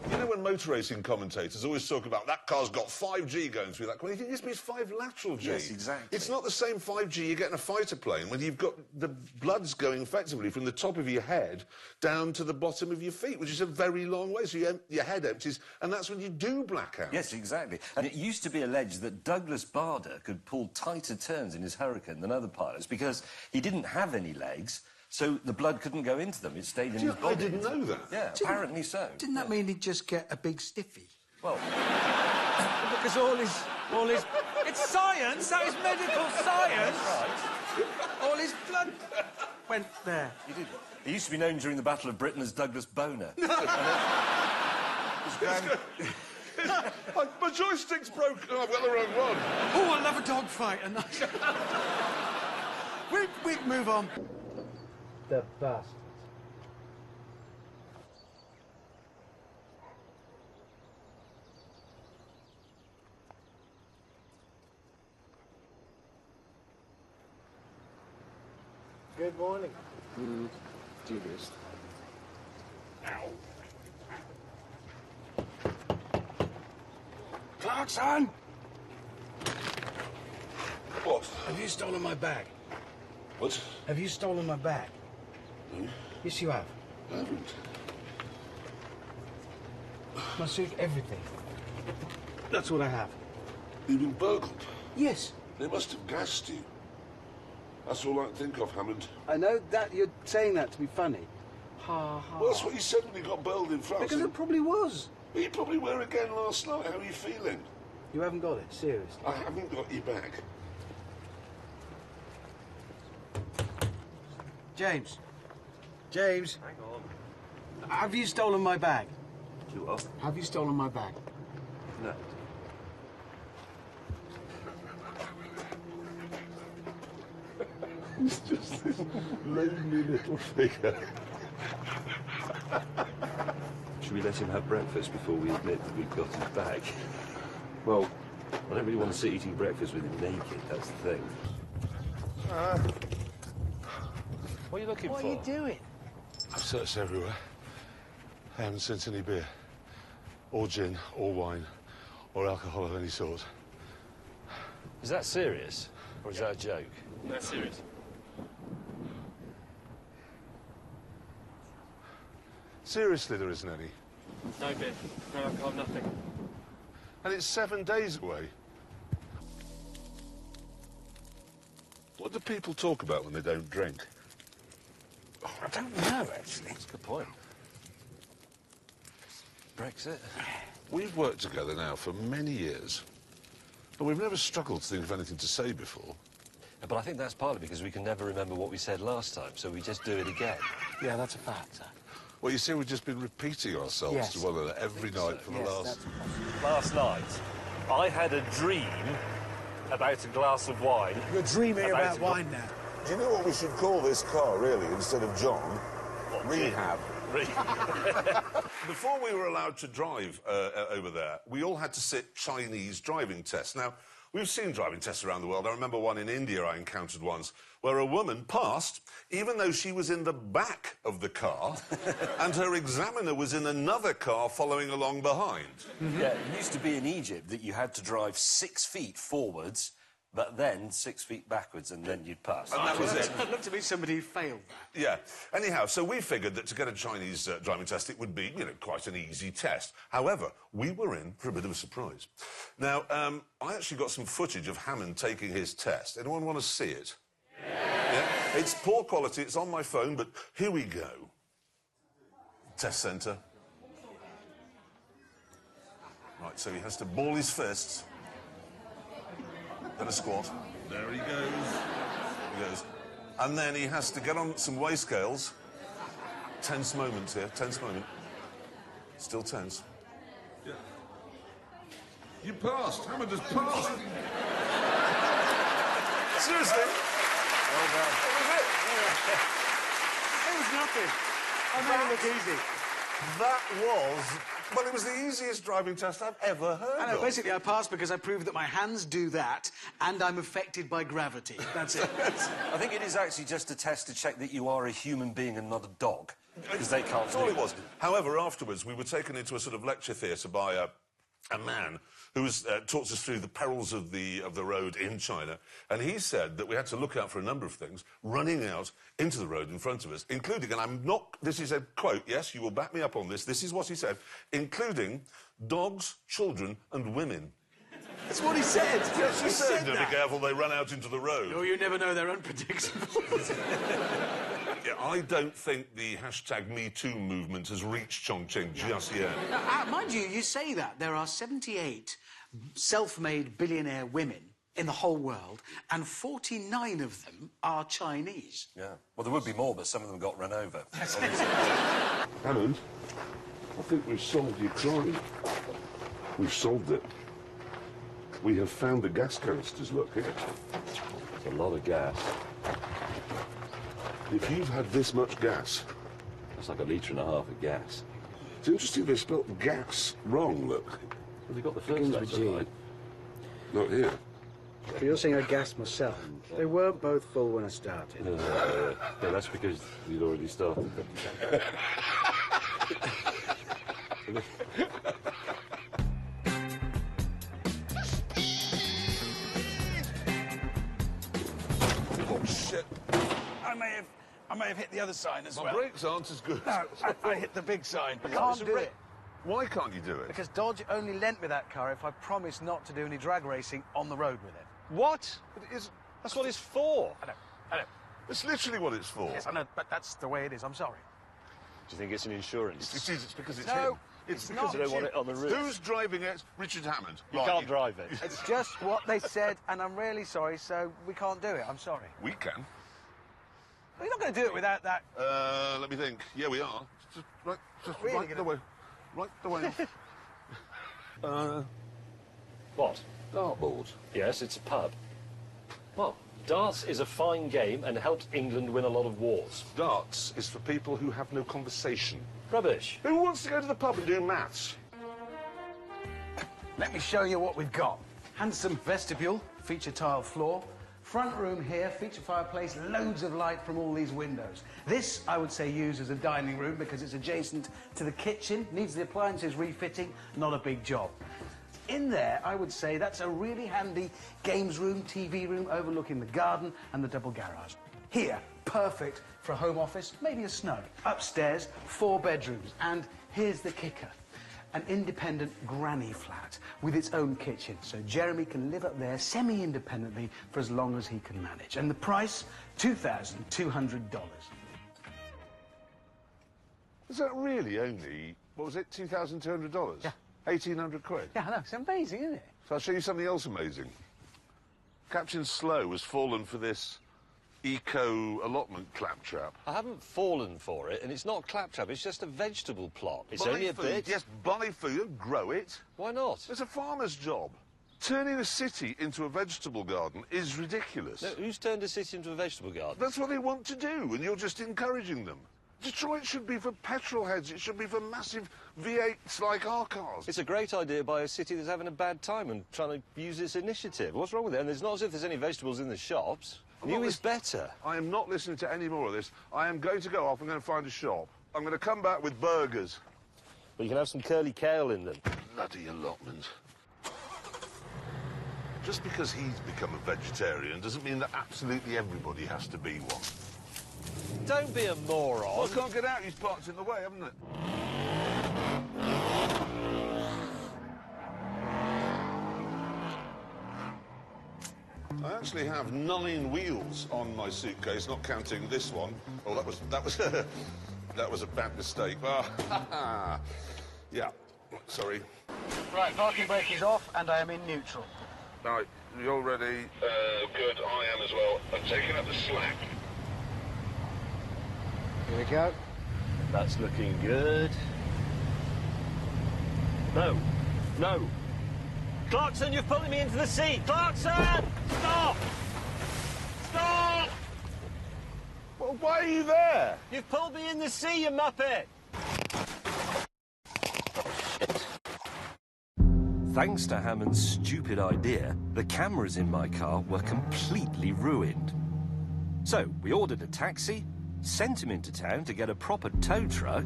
Speaker 2: You know when motor racing commentators always talk about that car's got 5G going through that car, you think this means 5 lateral G.
Speaker 8: Yes, exactly.
Speaker 2: It's not the same 5G you get in a fighter plane when you've got the blood's going effectively from the top of your head down to the bottom of your feet, which is a very long way. So your head empties, and that's when you do black out.
Speaker 1: Yes, exactly. And it used to be alleged that Douglas Bader could pull tighter turns in his Hurricane than other pilots because he didn't have any legs. So the blood couldn't go into them. It stayed in his body.
Speaker 2: I didn't know that.
Speaker 1: Yeah, apparently so.
Speaker 3: Didn't that mean he'd just get a big stiffy?
Speaker 1: Well,
Speaker 3: Because all his... It's science! That is medical science!
Speaker 1: right.
Speaker 3: All his blood went there.
Speaker 1: He did. He used to be known during the Battle of Britain as Douglas Boner.
Speaker 2: My joystick's broken. Oh, I've got the wrong one.
Speaker 3: Oh, I love a dog fight. We move on. The bastards.
Speaker 10: Good morning. Dearest.
Speaker 3: Clarkson!
Speaker 2: What?
Speaker 3: Have you stolen my bag?
Speaker 2: What?
Speaker 3: Have you stolen my bag?
Speaker 2: No,
Speaker 3: Yes, you have.
Speaker 2: I haven't.
Speaker 3: My suit, everything. That's what I have.
Speaker 2: You've been burgled.
Speaker 3: Yes.
Speaker 2: They must have gassed you. That's all I can think of, Hammond.
Speaker 3: I know that you're saying that to be funny. Ha ha.
Speaker 2: Well, that's what you said when you got burgled in France.
Speaker 3: Because it probably was.
Speaker 2: You probably were again last night. How are you feeling?
Speaker 3: You haven't got it, seriously.
Speaker 2: I haven't got your bag.
Speaker 3: James. James.
Speaker 4: Hang on.
Speaker 3: Have you stolen my bag?
Speaker 1: You are?
Speaker 3: Have you stolen my bag?
Speaker 1: No.
Speaker 2: It's just this lonely little figure.
Speaker 1: Should we let him have breakfast before we admit that we've got his bag? Well, I don't really want to sit eating breakfast with him naked, that's the thing. What are you looking for?
Speaker 3: What are you doing?
Speaker 2: I've searched everywhere. I haven't sent any beer, or gin, or wine, or alcohol of any sort.
Speaker 1: Is that serious? Or is that a joke?
Speaker 4: That's serious.
Speaker 2: Seriously, there isn't any.
Speaker 4: No beer, no alcohol, nothing.
Speaker 2: And it's 7 days away. What do people talk about when they don't drink?
Speaker 3: Oh, I don't know, actually.
Speaker 1: That's a good point. Brexit.
Speaker 2: We've worked together now for many years, but we've never struggled to think of anything to say before.
Speaker 1: But I think that's partly because we can never remember what we said last time, so we just do it again.
Speaker 3: Yeah, that's a fact, sir.
Speaker 2: Well, you see, we've just been repeating ourselves
Speaker 3: Yes.
Speaker 2: to one another every night for the last...
Speaker 4: Last night, I had a dream about a glass of wine.
Speaker 3: You're dreaming about
Speaker 4: a
Speaker 3: wine now.
Speaker 2: Do you know what we should call this car, really, instead of John?
Speaker 4: What,
Speaker 2: Rehab.
Speaker 4: Rehab.
Speaker 2: Before we were allowed to drive over there, we all had to sit Chinese driving tests. Now, we've seen driving tests around the world. I remember one in India I encountered once, where a woman passed, even though she was in the back of the car, and her examiner was in another car following along behind.
Speaker 1: Yeah, it used to be in Egypt that you had to drive 6 feet forwards, but then 6 feet backwards, and then you'd pass.
Speaker 2: And that was it.
Speaker 3: It looked to me somebody who failed that.
Speaker 2: Yeah. Anyhow, so we figured that to get a Chinese driving test, it would be, you know, quite an easy test. However, we were in for a bit of a surprise. Now, I actually got some footage of Hammond taking his test. Anyone want to see it? Yeah? It's poor quality, it's on my phone, but here we go. Test centre. Right, so he has to ball his fists. Then a squat. There he goes. He goes. And then he has to get on some weigh scales. Tense moment here, tense moment. Still tense. Yeah. You passed. Hammer just passed. Seriously?
Speaker 3: Well done.
Speaker 2: That was it.
Speaker 3: It was nothing. I made it look easy.
Speaker 2: That was... Well, it was the easiest driving test I've ever heard
Speaker 3: I know,
Speaker 2: of.
Speaker 3: basically I passed because I proved that my hands do that and I'm affected by gravity. That's it.
Speaker 1: I think it is actually just a test to check that you are a human being and not a dog. Because they can't
Speaker 2: That's all
Speaker 1: do
Speaker 2: it was. However, afterwards, we were taken into a sort of lecture theatre by a man who was talked us through the perils of the road in China, and he said that we had to look out for a number of things running out into the road in front of us, including, and I'm not, this is a quote, yes, you will back me up on this is what he said, including dogs, children and women.
Speaker 3: That's what he said.
Speaker 2: Yes, he said,
Speaker 3: that.
Speaker 2: be careful, they run out into the road.
Speaker 3: Oh, you never know, they're unpredictable.
Speaker 2: Yeah, I don't think the hashtag #MeToo movement has reached Chongqing just yet.
Speaker 3: Now, mind you, you say that. There are 78 self-made billionaire women in the whole world, and 49 of them are Chinese.
Speaker 1: Yeah. Well, there would be more, but some of them got run over.
Speaker 2: Hammond, I think we've solved your crime. We've solved it. We have found the gas canisters, look here.
Speaker 1: It's a lot of gas.
Speaker 2: If you've had this much gas...
Speaker 1: That's like 1.5 litres of gas.
Speaker 2: It's interesting they spelt gas wrong, look.
Speaker 1: Well, they got the first
Speaker 10: Begins with
Speaker 1: letter
Speaker 10: G.
Speaker 1: right.
Speaker 2: Not here.
Speaker 10: But you're saying I gassed myself. They weren't both full when I started.
Speaker 1: Yeah, that's because you'd already started.
Speaker 2: Oh, shit.
Speaker 3: I may have hit the other sign as
Speaker 2: My
Speaker 3: well.
Speaker 2: brakes aren't as good.
Speaker 3: No, I hit the big sign. I
Speaker 2: It's
Speaker 3: can't
Speaker 2: a
Speaker 3: do
Speaker 2: re-
Speaker 3: it.
Speaker 2: Why can't you do it?
Speaker 3: Because Dodge only lent me that car if I promised not to do any drag racing on the road with it.
Speaker 1: What?
Speaker 2: It is...
Speaker 1: That's what it's for.
Speaker 3: I know.
Speaker 2: It's literally what it's for.
Speaker 3: Yes, I know, but that's the way it is. I'm sorry.
Speaker 1: Do you think it's an insurance?
Speaker 2: It's because it's
Speaker 3: No,
Speaker 2: him. It's
Speaker 3: not.
Speaker 2: because
Speaker 1: You don't
Speaker 2: it's
Speaker 1: want
Speaker 2: him.
Speaker 1: it on the roof.
Speaker 2: Who's driving it? Richard Hammond.
Speaker 1: You
Speaker 2: Right,
Speaker 1: can't drive it.
Speaker 3: It's just what they said, and I'm really sorry, so we can't do it. I'm sorry.
Speaker 2: We can.
Speaker 3: Well, you're not going to do it without that.
Speaker 2: Let me think. Yeah, we are. Just
Speaker 3: Really
Speaker 2: right the
Speaker 3: gonna-
Speaker 2: way. Right the way.
Speaker 1: What?
Speaker 2: Dartboard.
Speaker 1: Yes, it's a pub. Well, darts is a fine game and helped England win a lot of wars.
Speaker 2: Darts is for people who have no conversation.
Speaker 1: Rubbish.
Speaker 2: Who wants to go to the pub and do maths?
Speaker 3: Let me show you what we've got. Handsome vestibule, feature tile floor. Front room here, feature fireplace, loads of light from all these windows. This, I would say, used as a dining room because it's adjacent to the kitchen, needs the appliances refitting, not a big job. In there, I would say that's a really handy games room, TV room overlooking the garden and the double garage. Here, perfect for a home office, maybe a snug. Upstairs, 4 bedrooms, and here's the kicker. An independent granny flat with its own kitchen, so Jeremy can live up there semi-independently for as long as he can manage. And the price, $2,200.
Speaker 2: Is that really only, what was it, $2,200?
Speaker 3: Yeah.
Speaker 2: 1,800 quid?
Speaker 3: Yeah, I know, it's amazing, isn't it?
Speaker 2: So I'll show you something else amazing. Captain Slow has fallen for this eco-allotment claptrap.
Speaker 1: I haven't fallen for it, and it's not claptrap, it's just a vegetable plot. It's
Speaker 2: Buy
Speaker 1: only a
Speaker 2: food,
Speaker 1: bit.
Speaker 2: yes, buy food and grow it.
Speaker 1: Why not?
Speaker 2: It's a farmer's job. Turning a city into a vegetable garden is ridiculous.
Speaker 1: No, who's turned a city into a vegetable garden?
Speaker 2: That's what they want to do, and you're just encouraging them. Detroit should be for petrol heads. It should be for massive V8s like our cars.
Speaker 1: It's a great idea by a city that's having a bad time and trying to use its initiative. What's wrong with it? And it's not as if there's any vegetables in the shops. New is better.
Speaker 2: I am not listening to any more of this. I am going to go off. I'm going to find a shop. I'm going to come back with burgers.
Speaker 1: But you can have some curly kale in them.
Speaker 2: Bloody allotment. Just because he's become a vegetarian doesn't mean that absolutely everybody has to be one.
Speaker 1: Don't be a moron.
Speaker 2: Well, I can't get out. He's parked in the way, haven't it? I actually have 9 wheels on my suitcase, not counting this one. Oh, that was a bad mistake. Ah, yeah. Sorry.
Speaker 3: Right, parking brake is off, and I am in neutral.
Speaker 2: Now, you're ready. Good, I am as well. I'm taking up the slack.
Speaker 10: Here we go.
Speaker 4: That's looking good. No. No. Clarkson, you're pulling me into the sea. Clarkson! Stop! Stop!
Speaker 2: Well, why are you there?
Speaker 4: You've pulled me in the sea, you muppet!
Speaker 1: Thanks to Hammond's stupid idea, the cameras in my car were completely ruined. So we ordered a taxi, sent him into town to get a proper tow truck,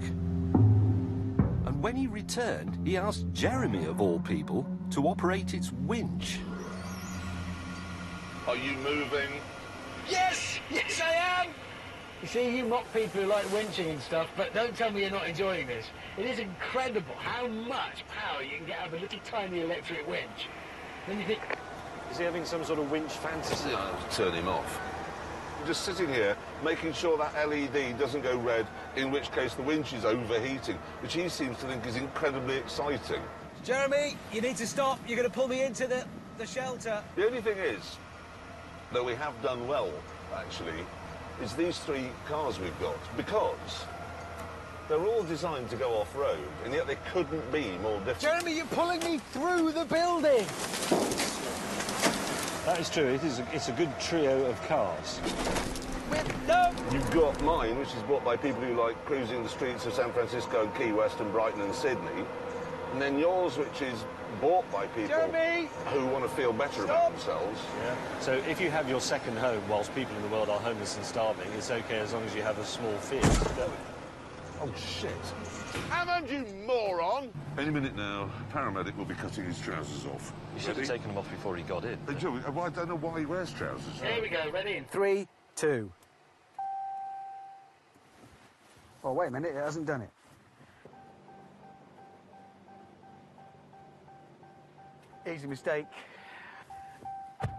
Speaker 1: and when he returned, he asked Jeremy, of all people, to operate its winch.
Speaker 2: Are you moving?
Speaker 3: Yes! Yes, I am! You see, you mock people who like winching and stuff, but don't tell me you're not enjoying this. It is incredible how much power you can get out of a little tiny electric winch. Then you think...
Speaker 4: Is he having some sort of winch fantasy?
Speaker 2: Turn him off. I'm just sitting here, making sure that LED doesn't go red, in which case the winch is overheating, which he seems to think is incredibly exciting.
Speaker 3: Jeremy, you need to stop. You're going to pull me into the shelter.
Speaker 2: The only thing is, though we have done well, actually, is these three cars we've got, because they're all designed to go off-road, and yet they couldn't be more different.
Speaker 3: Jeremy, you're pulling me through the building.
Speaker 4: That is true. It's a good trio of cars.
Speaker 3: No!
Speaker 2: You've got mine, which is bought by people who like cruising the streets of San Francisco and Key West and Brighton and Sydney. And then yours, which is bought by people
Speaker 3: Jeremy!
Speaker 2: who want to feel better about themselves.
Speaker 4: Yeah. So if you have your second home whilst people in the world are homeless and starving, it's okay as long as you have a small Fiat.
Speaker 2: Oh, shit. Hammond, you moron! Any minute now, paramedic will be cutting his trousers off.
Speaker 1: You should have taken them off before he got in.
Speaker 2: Joe, I don't know why he wears trousers.
Speaker 3: Here we go, ready?
Speaker 10: 3, 2. Oh, wait a minute, it hasn't done it. Easy mistake.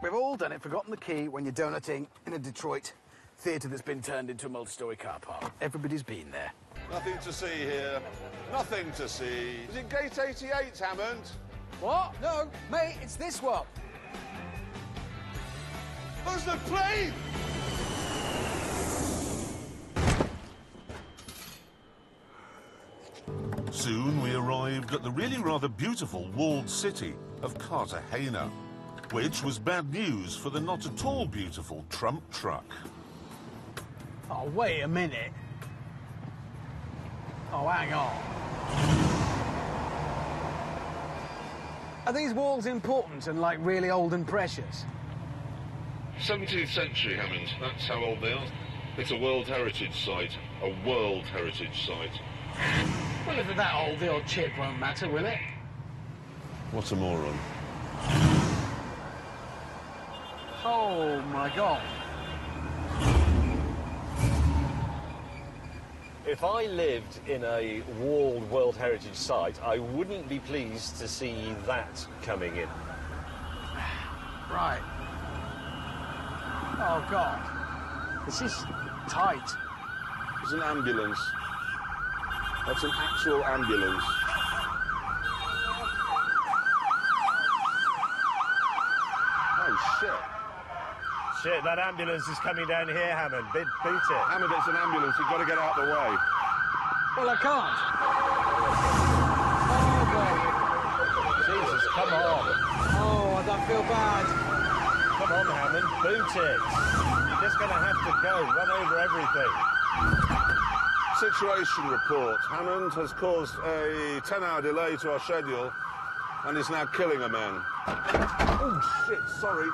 Speaker 10: We've all done it, forgotten the key when you're donutting in a Detroit theatre that's been turned into a multi-storey car park. Everybody's been there.
Speaker 2: Nothing to see here. Nothing to see. Is it gate 88, Hammond?
Speaker 3: What? No, mate, it's this one.
Speaker 2: There's the plane! Soon we arrived at the really rather beautiful walled city of Cartagena, which was bad news for the not at all beautiful Trump truck.
Speaker 3: Oh, wait a minute. Oh, hang on. Are these walls important and, like, really old and precious?
Speaker 2: 17th century, Hammond. That's how old they are. It's a World Heritage Site. A World Heritage Site.
Speaker 3: Well, if they're that old, the old chip won't matter, will it?
Speaker 2: What a moron.
Speaker 3: Oh, my God.
Speaker 4: If I lived in a walled World Heritage Site, I wouldn't be pleased to see that coming in.
Speaker 3: Right. Oh, God. This is tight.
Speaker 2: It's an ambulance. That's an actual ambulance. Oh, shit.
Speaker 4: Shit, that ambulance is coming down here, Hammond. Boot it.
Speaker 2: Hammond, it's an ambulance. You've got to get out of the way.
Speaker 3: Well, I can't. Oh, God.
Speaker 4: Jesus, come on.
Speaker 3: Oh, I don't feel bad.
Speaker 4: Come on, Hammond, boot it. You're just going to have to go, run over everything.
Speaker 2: Situation report. Hammond has caused a 10-hour delay to our schedule and is now killing a man. Oh, shit, sorry.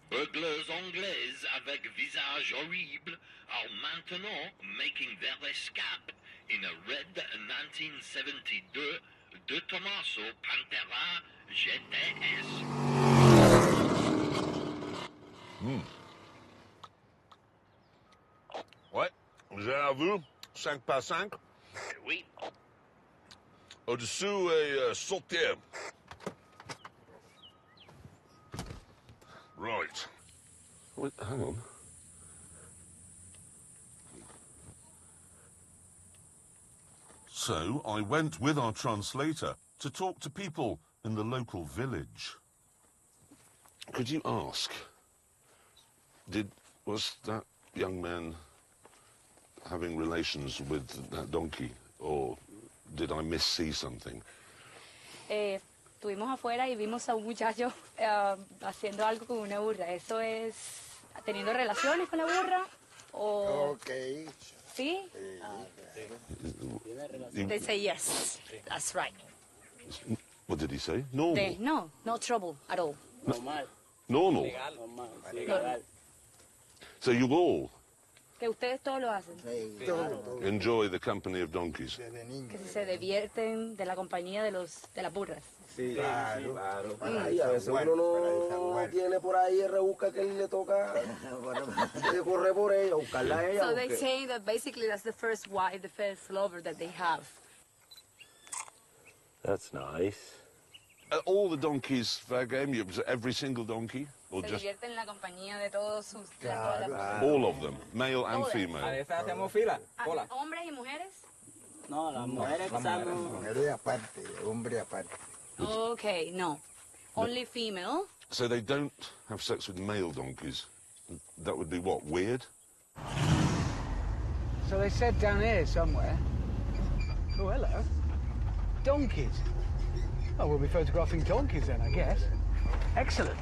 Speaker 8: Bugles anglaises avec visage horrible are maintenant making their escape in a red 1972 De Tomaso Pantera GTS.
Speaker 2: Ouais, j'ai à vous, 5 par 5.
Speaker 8: Oui.
Speaker 2: Au-dessous et sautier. Right. Wait, hang on. So I went with our translator to talk to people
Speaker 9: in the local village. Could you ask, was that young man having relations with that donkey, or did I missee something?
Speaker 11: Estuvimos afuera y vimos a un muchacho haciendo algo con una burra. ¿Eso es teniendo relaciones con la burra? ¿O...
Speaker 12: Okay.
Speaker 11: ¿Sí? They say yes. That's right.
Speaker 9: What did he say? Normal?
Speaker 11: No trouble at all.
Speaker 9: Normal?
Speaker 11: Normal.
Speaker 9: So you all
Speaker 11: Que ustedes todos lo hacen.
Speaker 9: enjoy the company of donkeys?
Speaker 11: Que si se divierten de la compañía de las burras.
Speaker 12: Sí, claro. Ay, a veces uno no tiene por ahí el rebusca que le toca correr por ella, buscarla a ella.
Speaker 11: So they say that basically that's the first wife, the first lover that they have.
Speaker 4: That's nice.
Speaker 9: All the donkeys fair game? Every single donkey? Or
Speaker 11: Se
Speaker 9: just
Speaker 11: divierten en la compañía de todos sus...
Speaker 9: all of them, male and female?
Speaker 13: A veces hacemos fila, cola.
Speaker 11: ¿Hombres y mujeres?
Speaker 13: No, las mujeres usamos...
Speaker 12: Mujeres aparte, hombre aparte.
Speaker 11: Okay, no. Only female.
Speaker 9: So they don't have sex with male donkeys? That would be what, weird?
Speaker 10: So they said down here somewhere. Oh, hello. Donkeys. Oh, we'll be photographing donkeys then, I guess. Excellent.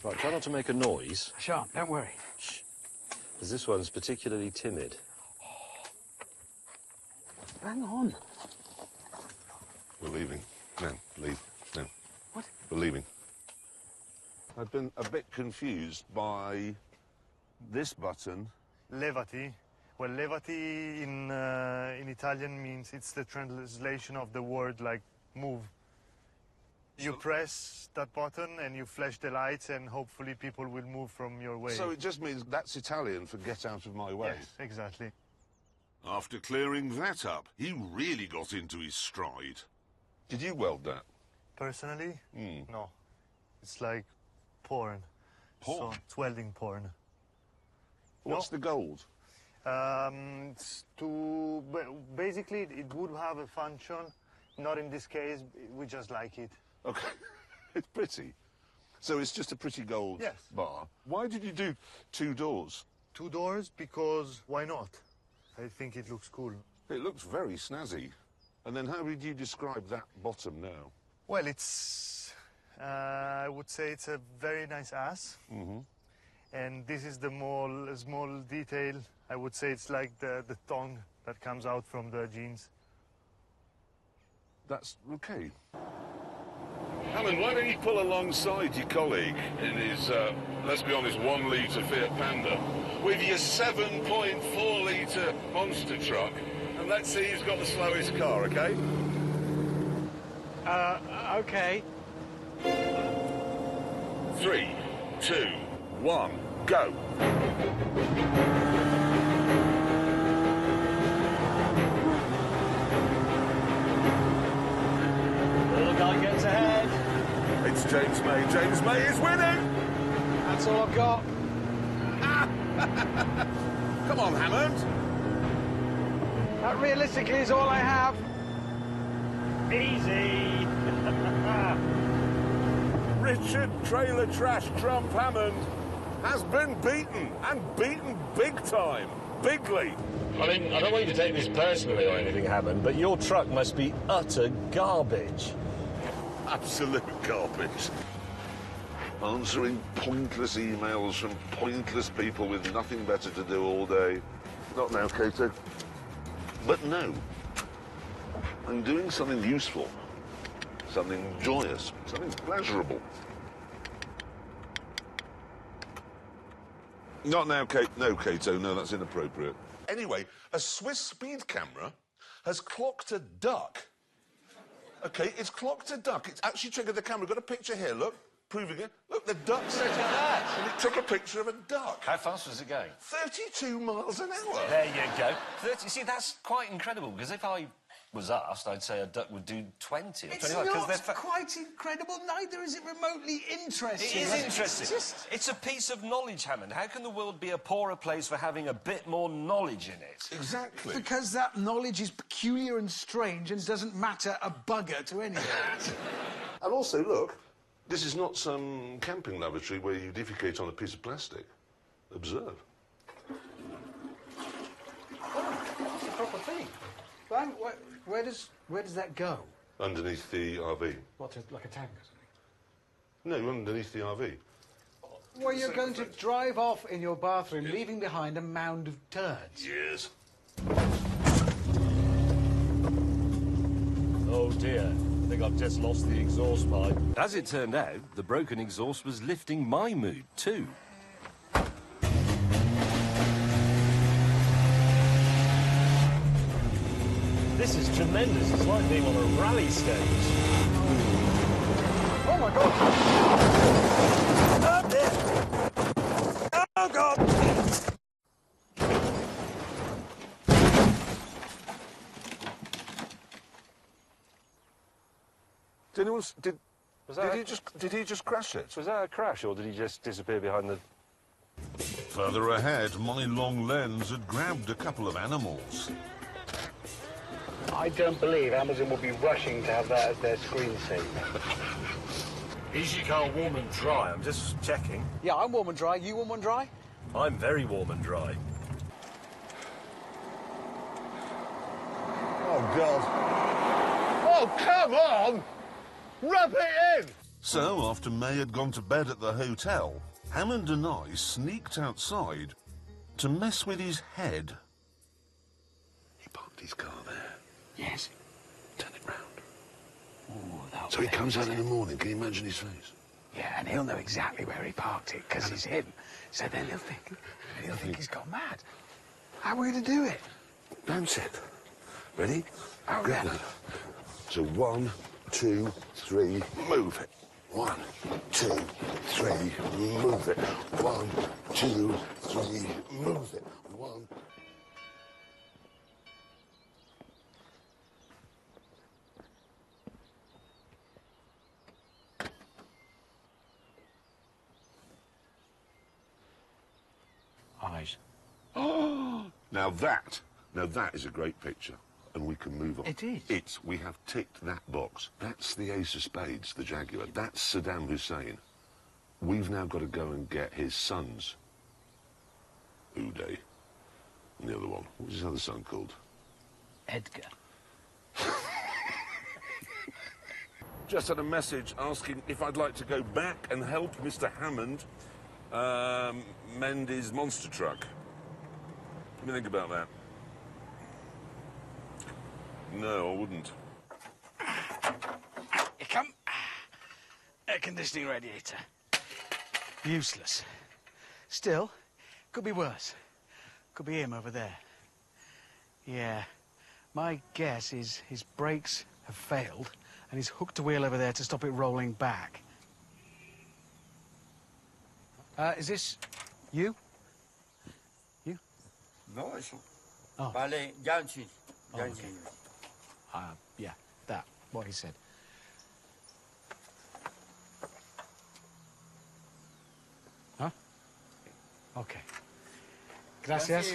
Speaker 1: Right, try not to make a noise.
Speaker 10: Sure, don't worry.
Speaker 1: Shh. Because this one's particularly timid.
Speaker 10: Hang on.
Speaker 9: We're leaving. No, leave. No.
Speaker 10: What?
Speaker 9: We're leaving. I've been a bit confused by this button.
Speaker 14: Levati. Well, levati in Italian means it's the translation of the word like move. You press that button and you flash the lights and hopefully people will move from your way.
Speaker 9: So it just means that's Italian for get out of my way?
Speaker 14: Yes, exactly.
Speaker 9: After clearing that up, he really got into his stride. Did you weld that?
Speaker 14: Personally? No. It's like porn.
Speaker 9: Porn?
Speaker 14: So it's welding porn.
Speaker 9: What's the gold?
Speaker 14: It's basically it would have a function. Not in this case, we just like it.
Speaker 9: Okay. It's pretty. So it's just a pretty gold bar. Why did you do 2 doors?
Speaker 14: 2 doors because why not? I think it looks cool.
Speaker 9: It looks very snazzy. And then how would you describe that bottom now?
Speaker 14: Well, it's... I would say it's a very nice ass.
Speaker 9: Mm-hmm.
Speaker 14: And this is the small detail. I would say it's like the tongue that comes out from the jeans.
Speaker 9: That's okay. Alan, why don't you pull alongside your colleague in his, let's be honest, 1-litre Fiat Panda with your 7.4-litre monster truck, and let's see who's got the slowest car, okay?
Speaker 10: Okay.
Speaker 9: 3, 2, 1, go.
Speaker 4: Little guy gets ahead.
Speaker 9: It's James May. James May is winning!
Speaker 10: That's all I've got.
Speaker 9: Come on, Hammond.
Speaker 10: That realistically is all I have.
Speaker 4: Easy.
Speaker 9: Richard Trailer Trash Trump Hammond has been beaten, and beaten big time, bigly.
Speaker 4: I mean, I don't want you to take this personally or anything, Hammond, but your truck must be utter garbage.
Speaker 9: Absolute garbage. Answering pointless emails from pointless people with nothing better to do all day. Not now, Cato. But no. I'm doing something useful. Something joyous. Something pleasurable. Not now, Kate. No, Cato. No, that's inappropriate. Anyway, a Swiss speed camera has clocked a duck. OK, it's clocked a duck. It's actually triggered the camera. Got a picture here, look, proving it. Look, the duck's set out, and it took a picture of a duck.
Speaker 1: How fast was it going?
Speaker 9: 32 miles an hour.
Speaker 1: There you go. 30. See, that's quite incredible, because if I was asked, I'd say a duck would do 20 or
Speaker 3: It's
Speaker 1: 25. 'cause
Speaker 3: not
Speaker 1: they're
Speaker 3: quite incredible, neither is it remotely interesting.
Speaker 1: It is interesting. It's a piece of knowledge, Hammond. How can the world be a poorer place for having a bit more knowledge in it?
Speaker 2: Exactly.
Speaker 3: Because that knowledge is peculiar and strange and doesn't matter a bugger to anyone.
Speaker 2: And also, look, this is not some camping lavatory where you defecate on a piece of plastic. Observe.
Speaker 3: It's a proper thing. Where does that go?
Speaker 2: Underneath the RV.
Speaker 3: What, like a tank or something?
Speaker 2: No, underneath the RV.
Speaker 3: Well, you're going to drive off in your bathroom, leaving behind a mound of turds.
Speaker 2: Yes.
Speaker 4: Oh dear, I think I've just lost the exhaust pipe.
Speaker 1: As it turned out, the broken exhaust was lifting my mood, too.
Speaker 4: This is tremendous. It's like being on a rally stage.
Speaker 3: Oh, my God!
Speaker 1: Up there! Oh, God!
Speaker 2: Did he just crash it?
Speaker 1: Was that a crash, or did he just disappear behind the...
Speaker 9: Further ahead, my long lens had grabbed a couple of animals.
Speaker 7: I don't believe Amazon will be rushing to have that as their screensaver.
Speaker 4: Is your car warm and dry? I'm just checking.
Speaker 3: Yeah, I'm warm and dry. You warm and dry?
Speaker 4: I'm very warm and dry.
Speaker 2: Oh, God. Oh, come on! Rub it in!
Speaker 9: So, after May had gone to bed at the hotel, Hammond and I sneaked outside to mess with his head.
Speaker 2: He parked his car there.
Speaker 10: Yes.
Speaker 2: Turn it round.
Speaker 10: Ooh, that'll
Speaker 2: So he
Speaker 10: be
Speaker 2: comes out in
Speaker 10: amazing.
Speaker 2: the morning. Can you imagine his face?
Speaker 10: Yeah, and he'll know exactly where he parked it, because it's him. So then he'll think he's gone mad. How are we going to do it?
Speaker 2: Bounce it. Ready?
Speaker 10: Oh,
Speaker 2: Grab
Speaker 10: yeah.
Speaker 2: that. So 1, 2, 3, move it. 1, 2, 3, move it. 1, 2, 3, move it. 1.
Speaker 10: Eyes.
Speaker 2: Now that is a great picture, and we can move on.
Speaker 10: It is.
Speaker 2: We have ticked that box. That's the Ace of Spades, the Jaguar. That's Saddam Hussein. We've now got to go and get his sons. Uday. And the other one. What's his other son called?
Speaker 10: Edgar.
Speaker 2: Just had a message asking if I'd like to go back and help Mr. Hammond mend his monster truck. What do you think about that? No, I wouldn't.
Speaker 3: Here come. Air conditioning radiator. Useless. Still, could be worse. Could be him over there. Yeah. My guess is his brakes have failed and he's hooked a wheel over there to stop it rolling back. Is this you? You?
Speaker 13: No, it's...
Speaker 3: Oh.
Speaker 13: Vale, Janchi.
Speaker 3: Oh, okay. Yeah, that, what he said. Huh? Okay. Gracias.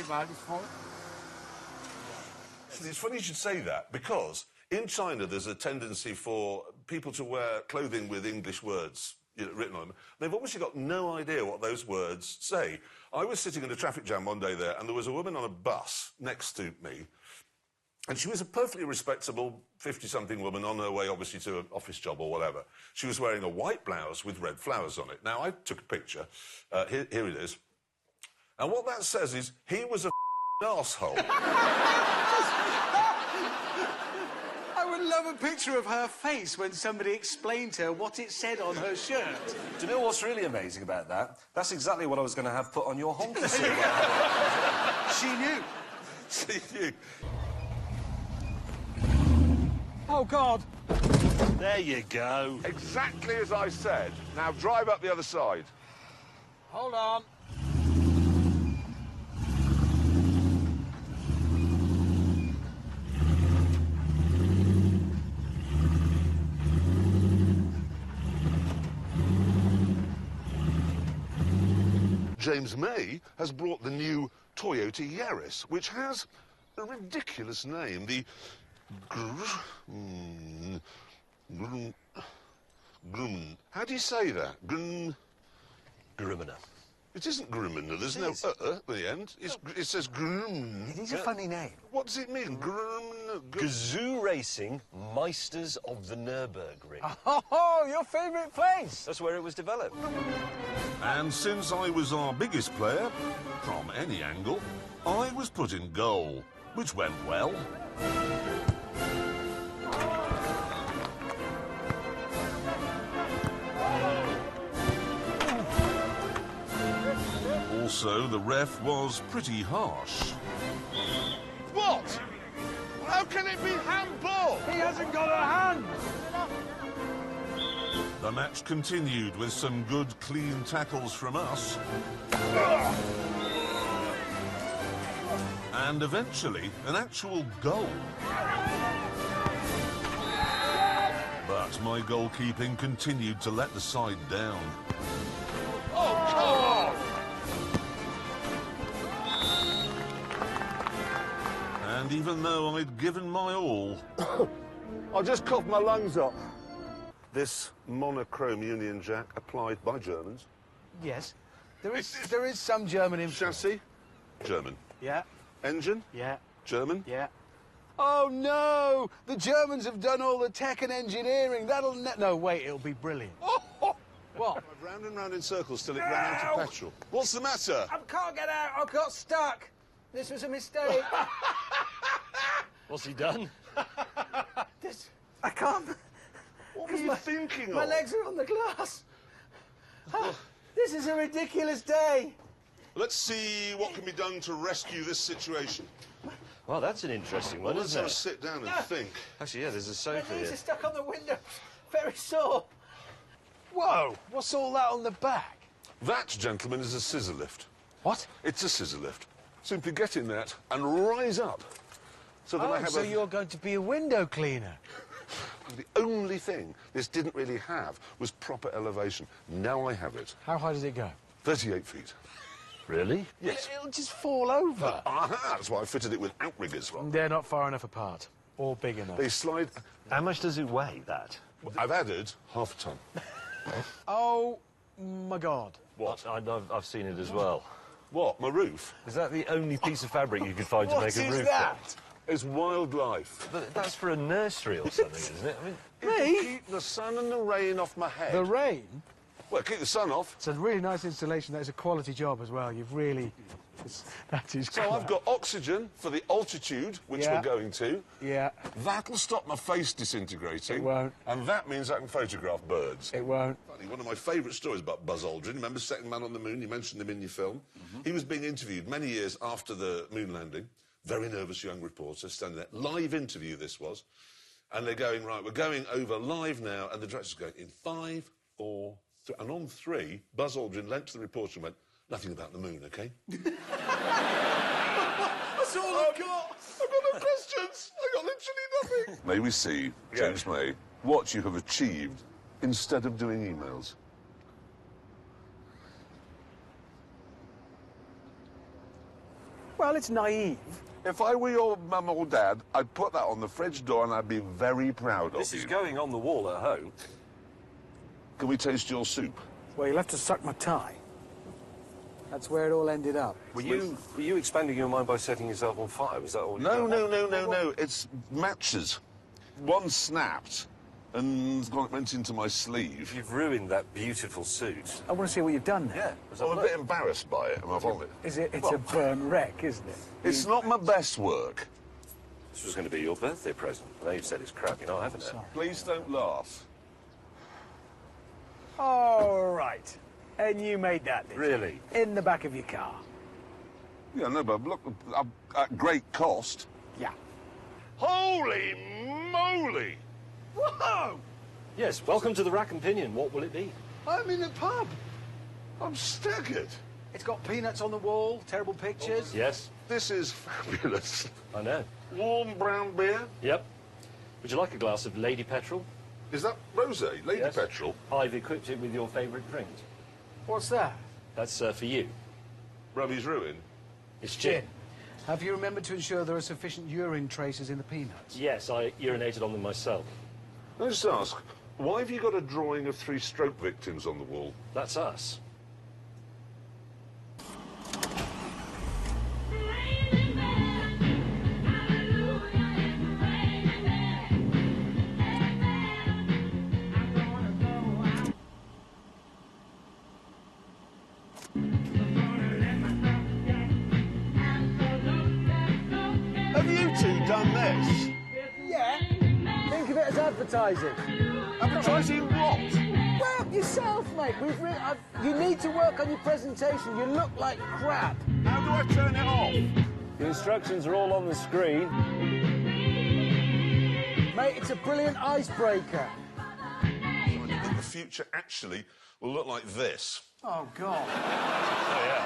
Speaker 2: It's funny you should say that, because in China there's a tendency for people to wear clothing with English words written on them. They've obviously got no idea what those words say. I was sitting in a traffic jam one day there, and there was a woman on a bus next to me, and she was a perfectly respectable 50-something woman on her way, obviously, to an office job or whatever. She was wearing a white blouse with red flowers on it. Now, I took a picture. Here it is. And what that says is, he was a arsehole.
Speaker 3: I would love a picture of her face when somebody explained to her what it said on her shirt.
Speaker 1: Do you know what's really amazing about that? That's exactly what I was going to have put on your honker suit.
Speaker 3: She knew.
Speaker 2: She knew.
Speaker 3: Oh, God.
Speaker 1: There you go.
Speaker 2: Exactly as I said. Now drive up the other side.
Speaker 3: Hold on.
Speaker 9: James May has brought the new Toyota Yaris, which has a ridiculous name. The how do you say that?
Speaker 1: Grimina.
Speaker 9: It isn't Grimina. There's no at the end. It says Grim.
Speaker 10: It is a funny name.
Speaker 9: What does it mean?
Speaker 1: Gazoo Racing, Meisters of the Nürburgring.
Speaker 10: Oh, your favourite place!
Speaker 1: That's where it was developed.
Speaker 9: And since I was our biggest player, from any angle, I was put in goal, which went well. Also, the ref was pretty harsh.
Speaker 2: What? How can it be handball?
Speaker 10: He hasn't got a hand!
Speaker 9: The match continued with some good, clean tackles from us. And eventually, an actual goal. But my goalkeeping continued to let the side down.
Speaker 2: Oh, come on!
Speaker 9: And even though I'd given my all...
Speaker 2: I just coughed my lungs up.
Speaker 9: This monochrome Union Jack applied by Germans.
Speaker 10: Yes. There is some German in...
Speaker 9: Chassis? German.
Speaker 10: Yeah.
Speaker 9: Engine?
Speaker 10: Yeah.
Speaker 9: German?
Speaker 10: Yeah. Oh, no! The Germans have done all the tech and engineering. That'll... No, wait, it'll be brilliant. What?
Speaker 9: Round and round in circles till it ran out of petrol. What's the matter?
Speaker 10: I can't get out. I got stuck. This was a mistake.
Speaker 1: What's he done?
Speaker 10: I can't...
Speaker 9: What were you thinking
Speaker 10: My
Speaker 9: of?
Speaker 10: legs are on the glass. This is a ridiculous day.
Speaker 9: Let's see what can be done to rescue this situation.
Speaker 1: Well, that's an interesting one,
Speaker 9: Well, let's
Speaker 1: isn't
Speaker 9: have a
Speaker 1: it?
Speaker 9: sit down and think.
Speaker 1: Actually, yeah, there's a
Speaker 10: My
Speaker 1: sofa
Speaker 10: knees
Speaker 1: here.
Speaker 10: are stuck on the window. Very sore. Whoa, what's all that on the back?
Speaker 9: That, gentlemen, is a scissor lift.
Speaker 10: What?
Speaker 9: It's a scissor lift. Simply get in that and rise up. So that I have
Speaker 10: so you're going to be a window cleaner?
Speaker 9: The only thing this didn't really have was proper elevation. Now I have it.
Speaker 10: How high does it go?
Speaker 9: 38 feet.
Speaker 1: Really?
Speaker 9: Yes.
Speaker 10: It'll just fall over.
Speaker 9: Aha! That's why I fitted it with outriggers.
Speaker 10: They're not far enough apart. Or big enough.
Speaker 9: They slide...
Speaker 1: How much does it weigh, that?
Speaker 9: I've added half a ton.
Speaker 10: Oh, my God.
Speaker 1: What? I've seen it as well.
Speaker 9: What, my roof?
Speaker 1: Is that the only piece of fabric you could find to
Speaker 10: What
Speaker 1: make a
Speaker 10: is
Speaker 1: roof?
Speaker 10: that?
Speaker 9: It's wildlife.
Speaker 1: But that's for a nursery or something, isn't it? I mean,
Speaker 9: It'll keep the sun and the rain off my head.
Speaker 10: The rain?
Speaker 9: Well, keep the sun off.
Speaker 10: It's a really nice installation. That is a quality job as well. You've really... That is
Speaker 9: So I've got oxygen for the altitude, which
Speaker 10: Yeah.
Speaker 9: we're going to.
Speaker 10: Yeah.
Speaker 9: That'll stop my face disintegrating.
Speaker 10: It won't.
Speaker 9: And that means I can photograph birds.
Speaker 10: It won't.
Speaker 9: Funny, one of my favourite stories about Buzz Aldrin, remember Second Man on the Moon? You mentioned him in your film. He was being interviewed many years after the moon landing. Very nervous young reporter standing there. Live interview this was. And they're going, right, we're going over live now. And the director's going, in 5, 4, 3. And on 3, Buzz Aldrin leant to the reporter and went, nothing about the moon, OK?
Speaker 10: That's all I've got.
Speaker 9: I've got no questions. I got literally nothing. May we see, James May, what you have achieved instead of doing emails?
Speaker 10: Well, it's naive.
Speaker 9: If I were your mum or dad, I'd put that on the fridge door and I'd be very proud
Speaker 1: this
Speaker 9: of
Speaker 1: is
Speaker 9: you.
Speaker 1: going on the wall at home.
Speaker 9: Can we taste your soup?
Speaker 10: Well, you'll have to suck my tie. That's where it all ended up.
Speaker 1: Were you expanding your mind by setting yourself on fire? Was that all?
Speaker 9: No. It's matches. One snapped and went into my sleeve.
Speaker 1: You've ruined that beautiful suit.
Speaker 10: I want to see what you've done there.
Speaker 1: Yeah.
Speaker 9: I'm a bit embarrassed by it, am I honest?
Speaker 10: It's a burn wreck, isn't it?
Speaker 9: It's not my best work.
Speaker 1: This was going to be your birthday present. Now you've said it's crap. You're not having it.
Speaker 9: Please don't laugh.
Speaker 10: All right. And you made that, did you?
Speaker 1: Really?
Speaker 10: In the back of your car.
Speaker 9: Yeah, no, but look, at great cost.
Speaker 10: Yeah.
Speaker 9: Holy moly!
Speaker 10: Whoa!
Speaker 1: Yes. Welcome to the Rack and Pinion. What will it be?
Speaker 10: I'm in a pub.
Speaker 9: I'm staggered.
Speaker 10: It's got peanuts on the wall, terrible pictures.
Speaker 1: Yes.
Speaker 9: This is fabulous.
Speaker 1: I know.
Speaker 9: Warm brown beer.
Speaker 1: Yep. Would you like a glass of Lady Petrol?
Speaker 9: Is that rosé? Lady
Speaker 1: Yes.
Speaker 9: Petrol?
Speaker 1: I've equipped it with your favourite drink.
Speaker 10: What's that?
Speaker 1: That's for you.
Speaker 9: Ruby's Ruin?
Speaker 4: It's gin.
Speaker 10: Have you remembered to ensure there are sufficient urine traces in the peanuts?
Speaker 4: Yes, I urinated on them myself.
Speaker 9: Can I just ask, why have you got a drawing of 3 stroke victims on the wall?
Speaker 4: That's us.
Speaker 9: Have you two done this?
Speaker 10: Yeah. Think of it as advertising.
Speaker 9: Advertising what?
Speaker 10: Well, yourself, mate. You need to work on your presentation. You look like crap.
Speaker 9: How do I turn it off?
Speaker 4: The instructions are all on the screen.
Speaker 10: Mate, it's a brilliant icebreaker.
Speaker 9: I think the future actually will look like this.
Speaker 10: Oh, God.
Speaker 4: Oh, yeah.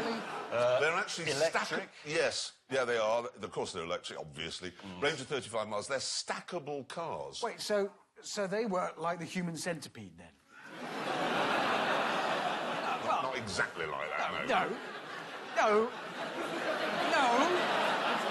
Speaker 10: Really?
Speaker 9: They're actually
Speaker 4: electric?
Speaker 9: Yes, yeah, they are. Of course, they're electric, obviously. Range of 35 miles. They're stackable cars.
Speaker 10: Wait, so they work like the human centipede, then?
Speaker 9: Not exactly like that,
Speaker 10: No.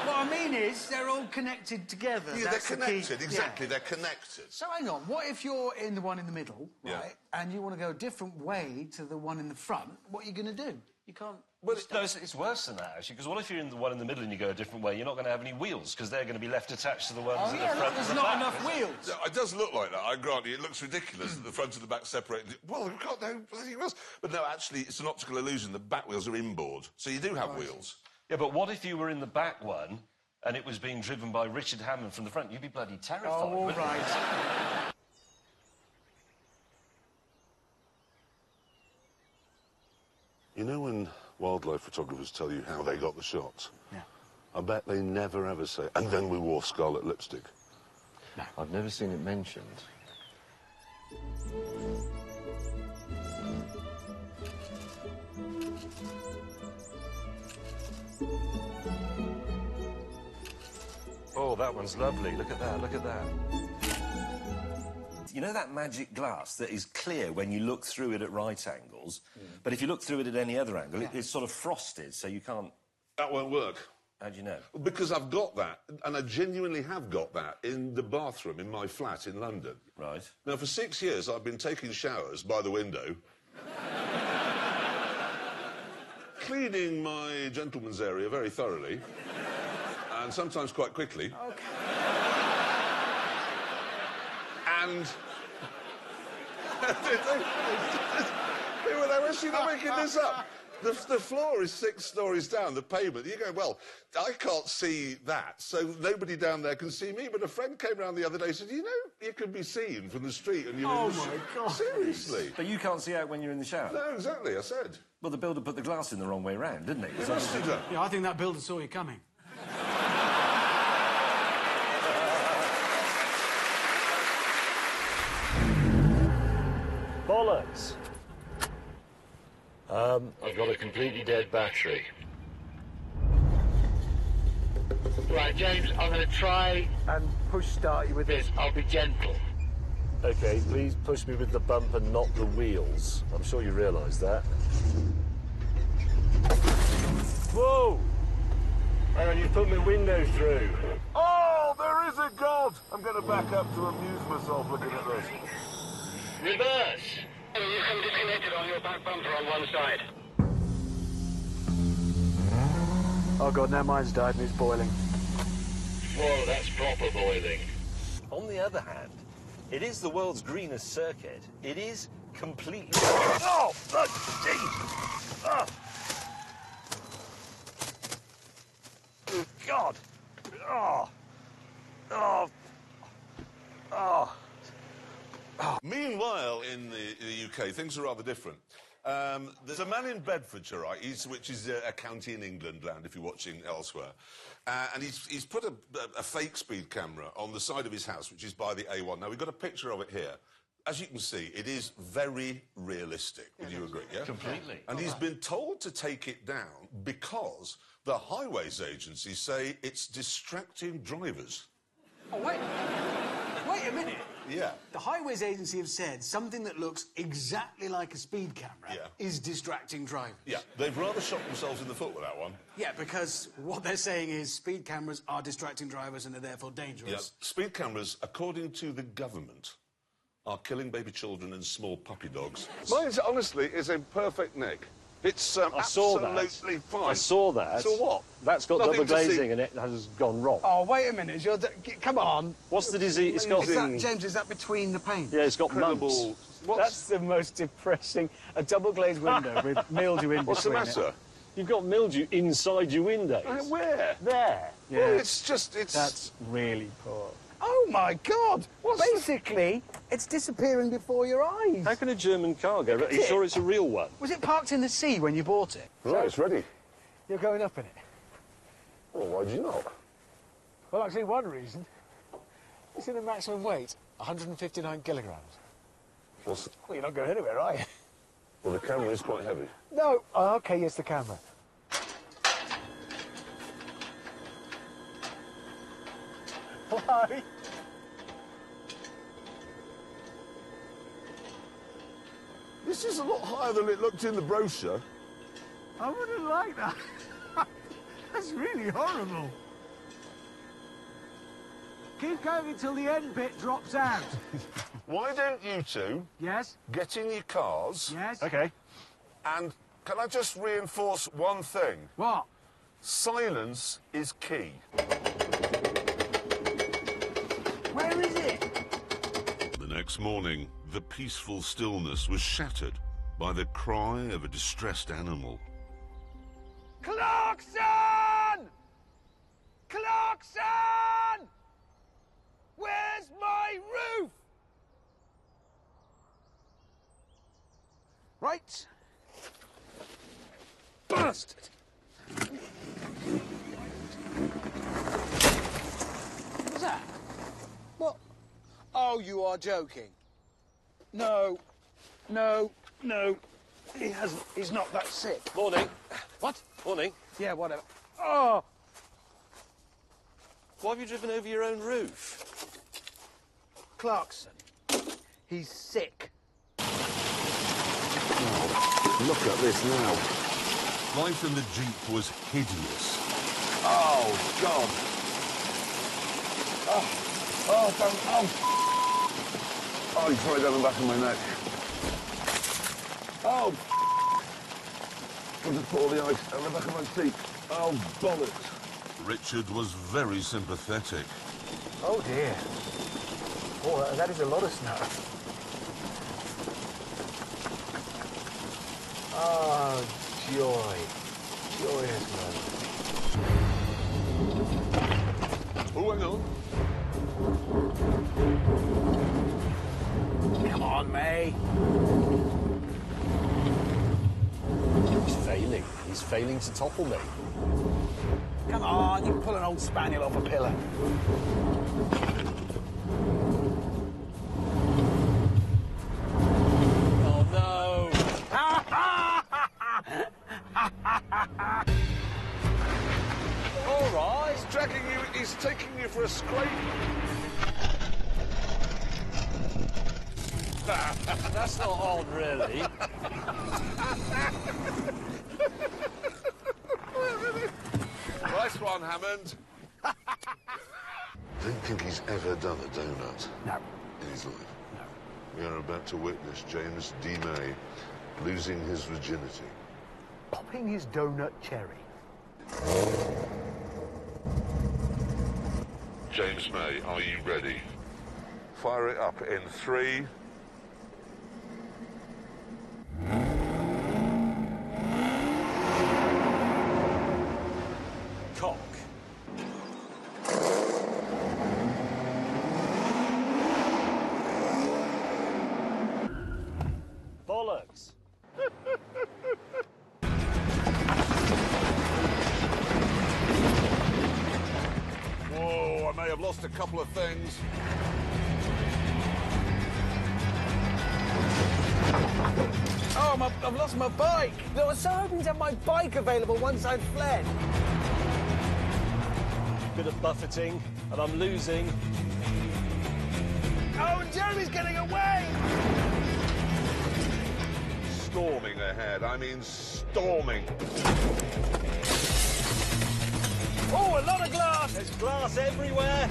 Speaker 10: What I mean is, they're all connected together.
Speaker 9: Yeah,
Speaker 10: That's
Speaker 9: they're
Speaker 10: the key.
Speaker 9: connected, exactly,
Speaker 10: Yeah.
Speaker 9: they're connected.
Speaker 10: So hang on, what if you're in the one in the middle,
Speaker 9: Yeah.
Speaker 10: right, and you want to go a different way to the one in the front? What are you going to do? You can't...
Speaker 1: Well, no, it's worse than that, actually, because what if you're in the one in the middle and you go a different way? You're not going to have any wheels, because they're going to be left attached to the ones at the front and
Speaker 10: there's
Speaker 1: the
Speaker 10: not
Speaker 1: back.
Speaker 10: enough wheels.
Speaker 9: Yeah, it does look like that, I grant you. It looks ridiculous that the front and the back separated. Well, we've got no bloody wheels. But no, actually, it's an optical illusion. The back wheels are inboard, so you do have wheels.
Speaker 1: Yeah, but what if you were in the back one and it was being driven by Richard Hammond from the front? You'd be bloody terrified.
Speaker 10: Oh, all
Speaker 1: wouldn't you?
Speaker 10: right.
Speaker 9: You know when wildlife photographers tell you how they got the shots?
Speaker 10: Yeah.
Speaker 9: I bet they never ever say, and then we wore scarlet lipstick.
Speaker 4: No, I've never seen it mentioned.
Speaker 1: Oh, that one's lovely. Look at that, look at that. You know that magic glass that is clear when you look through it at right angles, but if you look through it at any other angle, it's sort of frosted, so you can't...
Speaker 9: That won't work.
Speaker 1: How do you know?
Speaker 9: Because I've got that, and I genuinely have got that in the bathroom in my flat in London.
Speaker 1: Right.
Speaker 9: Now, for 6 years, I've been taking showers by the window, cleaning my gentleman's area very thoroughly, and sometimes quite quickly.
Speaker 10: Okay.
Speaker 9: And... they were actually not making this up. The floor is 6 stories down, the pavement. You go, well, I can't see that, so nobody down there can see me. But a friend came round the other day and said, you know, you can be seen from the street and you're in the...
Speaker 10: my God.
Speaker 9: Seriously.
Speaker 1: But you can't see out when you're in the shower?
Speaker 9: No, exactly, I said.
Speaker 1: Well, the builder put the glass in the wrong way round, didn't he?
Speaker 9: He must have done.
Speaker 10: Yeah, I think that builder saw you coming.
Speaker 4: Bollocks! I've got a completely dead battery.
Speaker 8: Right, James, I'm going to try
Speaker 10: And push start you with
Speaker 8: this. I'll be gentle.
Speaker 4: OK, please push me with the bumper, not the wheels. I'm sure you realise that. Whoa! Hang on, you put my window through.
Speaker 9: Oh, there is a God! I'm going to back up to amuse myself looking at this.
Speaker 8: Reverse. You come disconnected on your back bumper on one side.
Speaker 10: Oh, God, now mine's died and it's boiling.
Speaker 8: Whoa, that's proper boiling.
Speaker 1: On the other hand, it is the world's greenest circuit. It is completely... Oh, bloody! Oh. Oh, God! Oh! Oh! Oh!
Speaker 9: Meanwhile, in the UK, things are rather different. There's a man in Bedfordshire, right, which is a county in England land, if you're watching elsewhere, and he's put a fake speed camera on the side of his house, which is by the A1. Now, we've got a picture of it here. As you can see, it is very realistic. Would you agree, yeah?
Speaker 1: Completely.
Speaker 9: And he's been told to take it down because the highways agencies say it's distracting drivers.
Speaker 10: Oh, wait. Wait a minute.
Speaker 2: Yeah.
Speaker 10: The Highways Agency have said something that looks exactly like a speed camera is distracting drivers.
Speaker 2: Yeah, they've rather shot themselves in the foot with that one.
Speaker 10: Yeah, because what they're saying is speed cameras are distracting drivers and are therefore dangerous.
Speaker 2: Yeah, speed cameras, according to the government, are killing baby children and small puppy dogs. Mine, honestly, is in perfect nick. It's
Speaker 4: I saw that.
Speaker 2: absolutely fine.
Speaker 4: I saw that.
Speaker 2: So what?
Speaker 4: That's got
Speaker 2: Nothing
Speaker 4: double
Speaker 2: to see-
Speaker 4: glazing and it has gone wrong.
Speaker 10: Oh, wait a minute. Come on.
Speaker 4: What's the disease? It's got...
Speaker 10: Is that, James, is that between the panes?
Speaker 4: Yeah, it's got
Speaker 2: Incredible.
Speaker 4: mumps.
Speaker 10: That's the most depressing. A double-glazed window with mildew in
Speaker 2: What's the
Speaker 10: between
Speaker 2: matter?
Speaker 10: it.
Speaker 4: You've got mildew inside your windows.
Speaker 2: Where?
Speaker 4: There.
Speaker 10: Yeah.
Speaker 2: Well, it's just, it's...
Speaker 10: That's really poor. Oh, my God! Basically, it's disappearing before your eyes.
Speaker 4: How can a German car go? Are you sure it's a real one?
Speaker 10: Was it parked in the sea when you bought it?
Speaker 2: Right, it's ready.
Speaker 10: You're going up in it?
Speaker 2: Well, why'd you not?
Speaker 10: Well, actually, one reason. You see the maximum weight? 159 kilograms.
Speaker 2: Well,
Speaker 10: Well, you're not going anywhere, are you?
Speaker 2: well, the camera is quite heavy.
Speaker 10: No. Oh, OK, yes, the camera. Why?
Speaker 2: This is a lot higher than it looked in the brochure.
Speaker 10: I wouldn't like that. That's really horrible. Keep going until the end bit drops out.
Speaker 2: Why don't you two
Speaker 10: Yes?
Speaker 2: get in your cars?
Speaker 10: Yes?
Speaker 4: OK.
Speaker 2: And can I just reinforce one thing?
Speaker 10: What?
Speaker 2: Silence is key.
Speaker 10: Where is it?
Speaker 9: The next morning, the peaceful stillness was shattered by the cry of a distressed animal.
Speaker 10: Clarkson! Clarkson! Where's my roof? Right. Bastard! What's that? What? Oh, you are joking. No. No. No. He hasn't. He's not that sick.
Speaker 4: Morning.
Speaker 10: What?
Speaker 4: Morning.
Speaker 10: Yeah, whatever. Oh!
Speaker 4: Why have you driven over your own roof?
Speaker 10: Clarkson. He's sick.
Speaker 9: Look at this now. Life in the Jeep was hideous.
Speaker 2: Oh, God.
Speaker 10: Oh, don't. Oh.
Speaker 2: Oh, he's right down the back of my neck. Oh, I'll just put all the ice down the back of my seat. Oh, bollocks.
Speaker 9: Richard was very sympathetic.
Speaker 10: Oh, dear. Oh, that is a lot of snow. Oh, joy. Joyous moment.
Speaker 2: Oh, hang on.
Speaker 10: Come on, May.
Speaker 4: He's failing. He's failing to topple me.
Speaker 10: Come on, you can pull an old spaniel off a pillar.
Speaker 4: Oh, no.
Speaker 2: All right. He's dragging you, he's taking you for a scrape.
Speaker 4: That's not odd, really.
Speaker 2: Nice one, Hammond. I don't think he's ever done a donut.
Speaker 10: No.
Speaker 2: In his life. No. We are about to witness James D. May losing his virginity.
Speaker 10: Popping his donut cherry.
Speaker 9: James May, are you ready?
Speaker 2: Fire it up in 3.
Speaker 4: Cock. Bollocks.
Speaker 2: Whoa, I may have lost a couple of things.
Speaker 10: Oh, I've lost my bike. I was so hoping to have my bike available once I'd fled.
Speaker 4: Bit of buffeting, and I'm losing.
Speaker 10: Oh, Jeremy's getting away!
Speaker 9: Storming ahead. I mean, storming.
Speaker 3: Oh, a lot of glass!
Speaker 4: There's glass everywhere!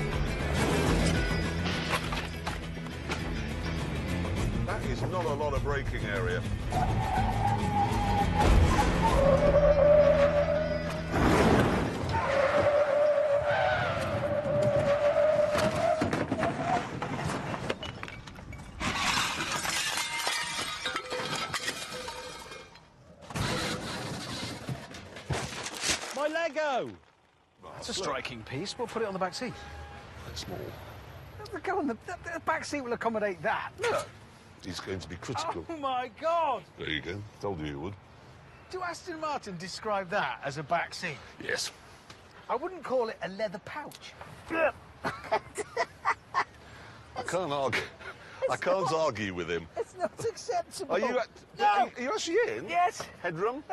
Speaker 9: That is not a lot of braking area.
Speaker 4: My Lego!
Speaker 10: That's a striking piece. We'll put it on the back seat.
Speaker 9: It's small.
Speaker 10: Go on, the back seat will accommodate that. Look.
Speaker 9: He's going to be critical.
Speaker 10: Oh, my God.
Speaker 9: There you go. Told you you would.
Speaker 10: Do Aston Martin describe that as a back seat?
Speaker 9: Yes.
Speaker 10: I wouldn't call it a leather pouch.
Speaker 9: I can't argue. I can't argue with him.
Speaker 10: It's not acceptable.
Speaker 9: Are you?
Speaker 10: No.
Speaker 9: Are you actually in?
Speaker 10: Yes.
Speaker 9: Headroom?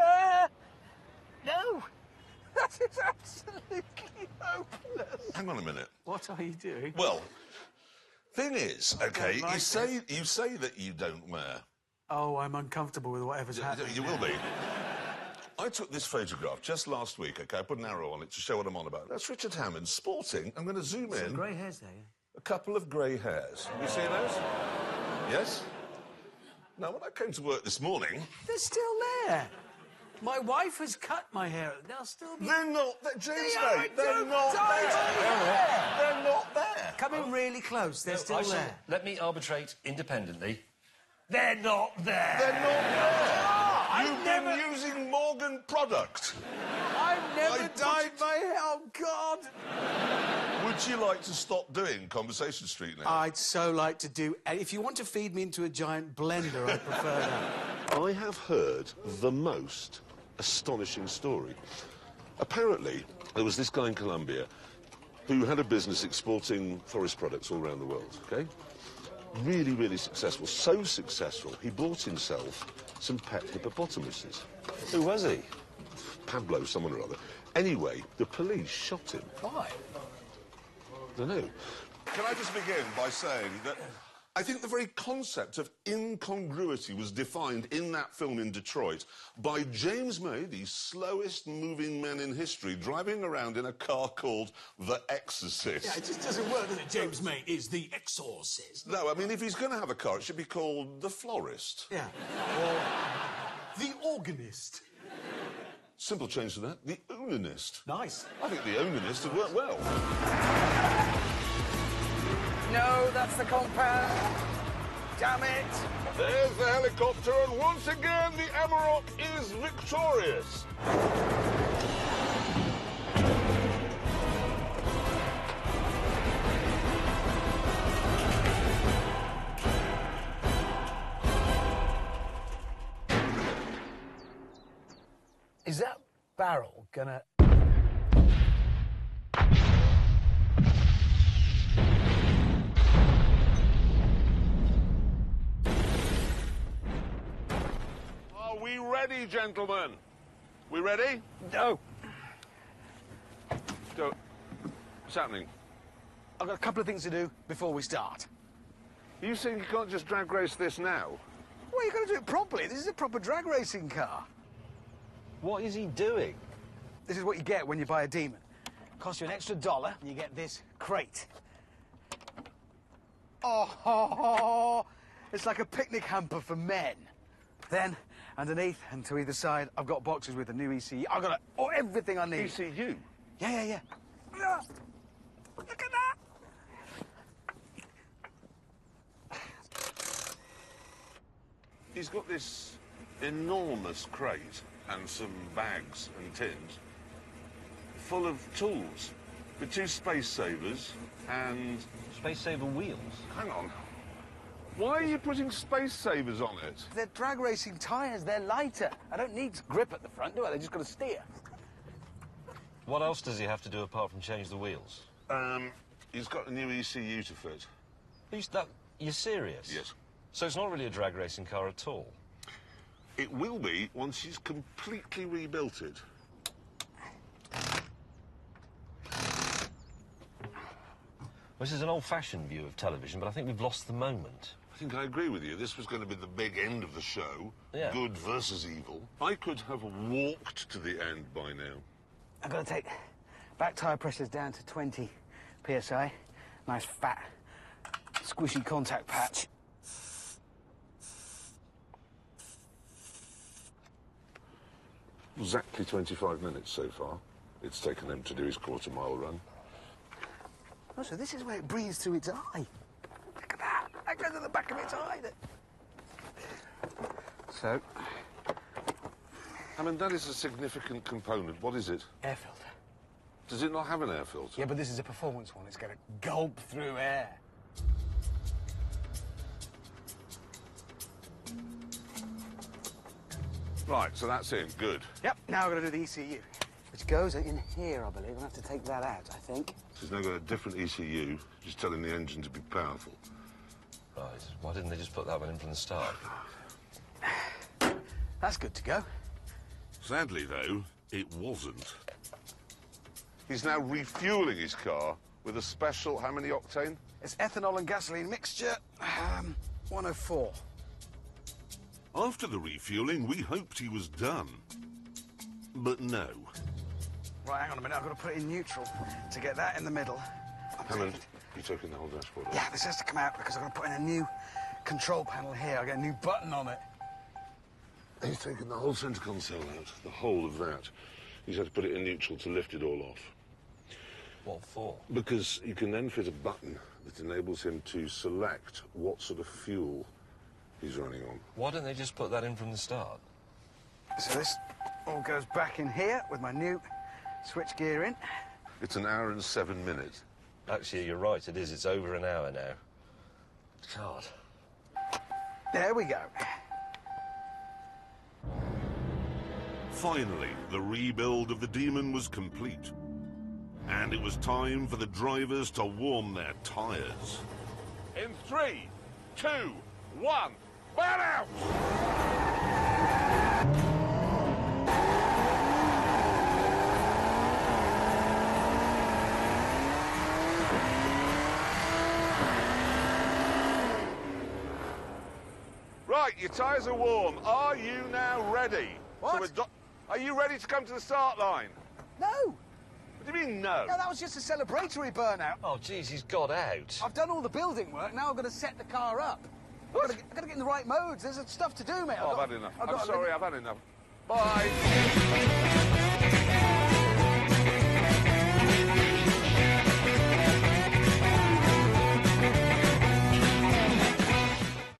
Speaker 10: No. That is absolutely hopeless.
Speaker 9: Hang on a minute.
Speaker 10: What are you doing?
Speaker 9: Well, thing is, okay,
Speaker 10: like
Speaker 9: you say that you don't wear.
Speaker 10: Oh, I'm uncomfortable with whatever's happening.
Speaker 9: You will be. I took this photograph just last week, okay? I put an arrow on it to show what I'm on about. That's Richard Hammond sporting. I'm going to zoom in.
Speaker 10: Some grey hairs there, yeah?
Speaker 9: A couple of grey hairs. You see those? Yes? Now, when I came to work this morning...
Speaker 10: They're still there. My wife has cut my hair. They'll still be...
Speaker 9: They're not... James, mate, they're not there. They're not there.
Speaker 10: Come in really close. They're still there.
Speaker 1: Let me arbitrate independently.
Speaker 10: They're not there.
Speaker 9: They're not there.
Speaker 10: You've
Speaker 9: been using Morgan product.
Speaker 10: I've never dyed my hair. Oh, God.
Speaker 9: Would you like to stop doing Conversation Street now?
Speaker 10: I'd so like to do... If you want to feed me into a giant blender, I prefer that.
Speaker 9: I have heard the most astonishing story. Apparently, there was this guy in Colombia who had a business exporting forest products all around the world, OK? Really, really successful. So successful, he bought himself some pet hippopotamuses.
Speaker 1: Who was he?
Speaker 9: Pablo, someone or other. Anyway, the police shot him.
Speaker 10: Why?
Speaker 9: I don't know. Can I just begin by saying that I think the very concept of incongruity was defined in that film in Detroit by James May, the slowest moving man in history, driving around in a car called The Exorcist.
Speaker 10: Yeah, it just doesn't work, does it? James May is The Exorcist.
Speaker 9: No, I mean, if he's going to have a car, it should be called The Florist.
Speaker 10: Yeah. Or The Organist.
Speaker 9: Simple change to that. The Onanist.
Speaker 10: Nice.
Speaker 9: I think The Onanist would work well.
Speaker 10: No, that's the compound. Damn it.
Speaker 9: There's the helicopter, and once again, the Amarok is victorious.
Speaker 10: Is that barrel gonna...
Speaker 9: Are we ready, gentlemen? We ready?
Speaker 10: No.
Speaker 9: Go. What's happening?
Speaker 10: I've got a couple of things to do before we start.
Speaker 9: You think you can't just drag race this now?
Speaker 10: Well, you've got to do it properly. This is a proper drag racing car.
Speaker 4: What is he doing?
Speaker 10: This is what you get when you buy a Demon. Costs you an extra $1 and you get this crate. Oh, it's like a picnic hamper for men. Then, underneath and to either side, I've got boxes with a new ECU. I've got everything I need.
Speaker 9: ECU?
Speaker 10: Yeah. Look at that!
Speaker 9: He's got this enormous crate and some bags and tins full of tools with 2 space savers and...
Speaker 4: Space saver wheels?
Speaker 9: Hang on. Why are you putting space savers on it?
Speaker 10: They're drag racing tyres. They're lighter. I don't need grip at the front, do I? They just got to steer.
Speaker 1: What else does he have to do apart from change the wheels?
Speaker 9: He's got a new ECU to fit.
Speaker 1: You're serious?
Speaker 9: Yes.
Speaker 1: So it's not really a drag racing car at all?
Speaker 9: It will be once he's completely rebuilt it.
Speaker 1: This is an old-fashioned view of television, but I think we've lost the moment.
Speaker 9: I think I agree with you. This was going to be the big end of the show.
Speaker 1: Yeah.
Speaker 9: Good versus evil. I could have walked to the end by now.
Speaker 10: I've got to take back tyre pressures down to 20 psi. Nice fat, squishy contact patch.
Speaker 9: Exactly 25 minutes so far. It's taken him to do his quarter-mile run.
Speaker 10: Oh, so this is where it breathes through its eye. Look at that. That goes to the back of its eye. So...
Speaker 9: I mean, that is a significant component. What is it?
Speaker 10: Air filter.
Speaker 9: Does it not have an air filter?
Speaker 10: Yeah, but this is a performance one. It's going to gulp through air.
Speaker 9: Right, so that's in. Good.
Speaker 10: Yep, now I've got to do the ECU, which goes in here, I believe. I'll have to take that out, I think.
Speaker 9: So he's now got a different ECU, just telling the engine to be powerful.
Speaker 1: Right. Why didn't they just put that one in from the start?
Speaker 10: That's good to go.
Speaker 9: Sadly, though, it wasn't. He's now refuelling his car with a special, how many octane?
Speaker 10: It's ethanol and gasoline mixture, 104.
Speaker 9: After the refueling, we hoped he was done. But no.
Speaker 10: Right, hang on a minute. I've got to put it in neutral to get that in the middle.
Speaker 9: Hammond, you're taking the whole dashboard off?
Speaker 10: Yeah, this has to come out because I've got to put in a new control panel here. I'll get a new button on it.
Speaker 9: He's taken the whole centre console out, the whole of that. He's had to put it in neutral to lift it all off.
Speaker 1: What for?
Speaker 9: Because you can then fit a button that enables him to select what sort of fuel he's running on.
Speaker 1: Why don't they just put that in from the start?
Speaker 10: So this all goes back in here with my new switch gear in.
Speaker 9: It's an hour and 7 minutes.
Speaker 1: Actually, you're right, it is. It's over an hour now. God.
Speaker 10: There we go.
Speaker 9: Finally, the rebuild of the Demon was complete. And it was time for the drivers to warm their tyres. In 3, 2, 1, burn out! Right, your tyres are warm. Are you now ready?
Speaker 10: What?
Speaker 9: So are you ready to come to the start line?
Speaker 10: No.
Speaker 9: What do you mean, no?
Speaker 10: No, that was just a celebratory burnout.
Speaker 1: Oh, geez, he's got out.
Speaker 10: I've done all the building work. Now I've got to set the car up. I've got to get in the right modes. There's stuff to do, mate.
Speaker 9: Oh, I've had enough. I'm sorry, I've had enough. Bye.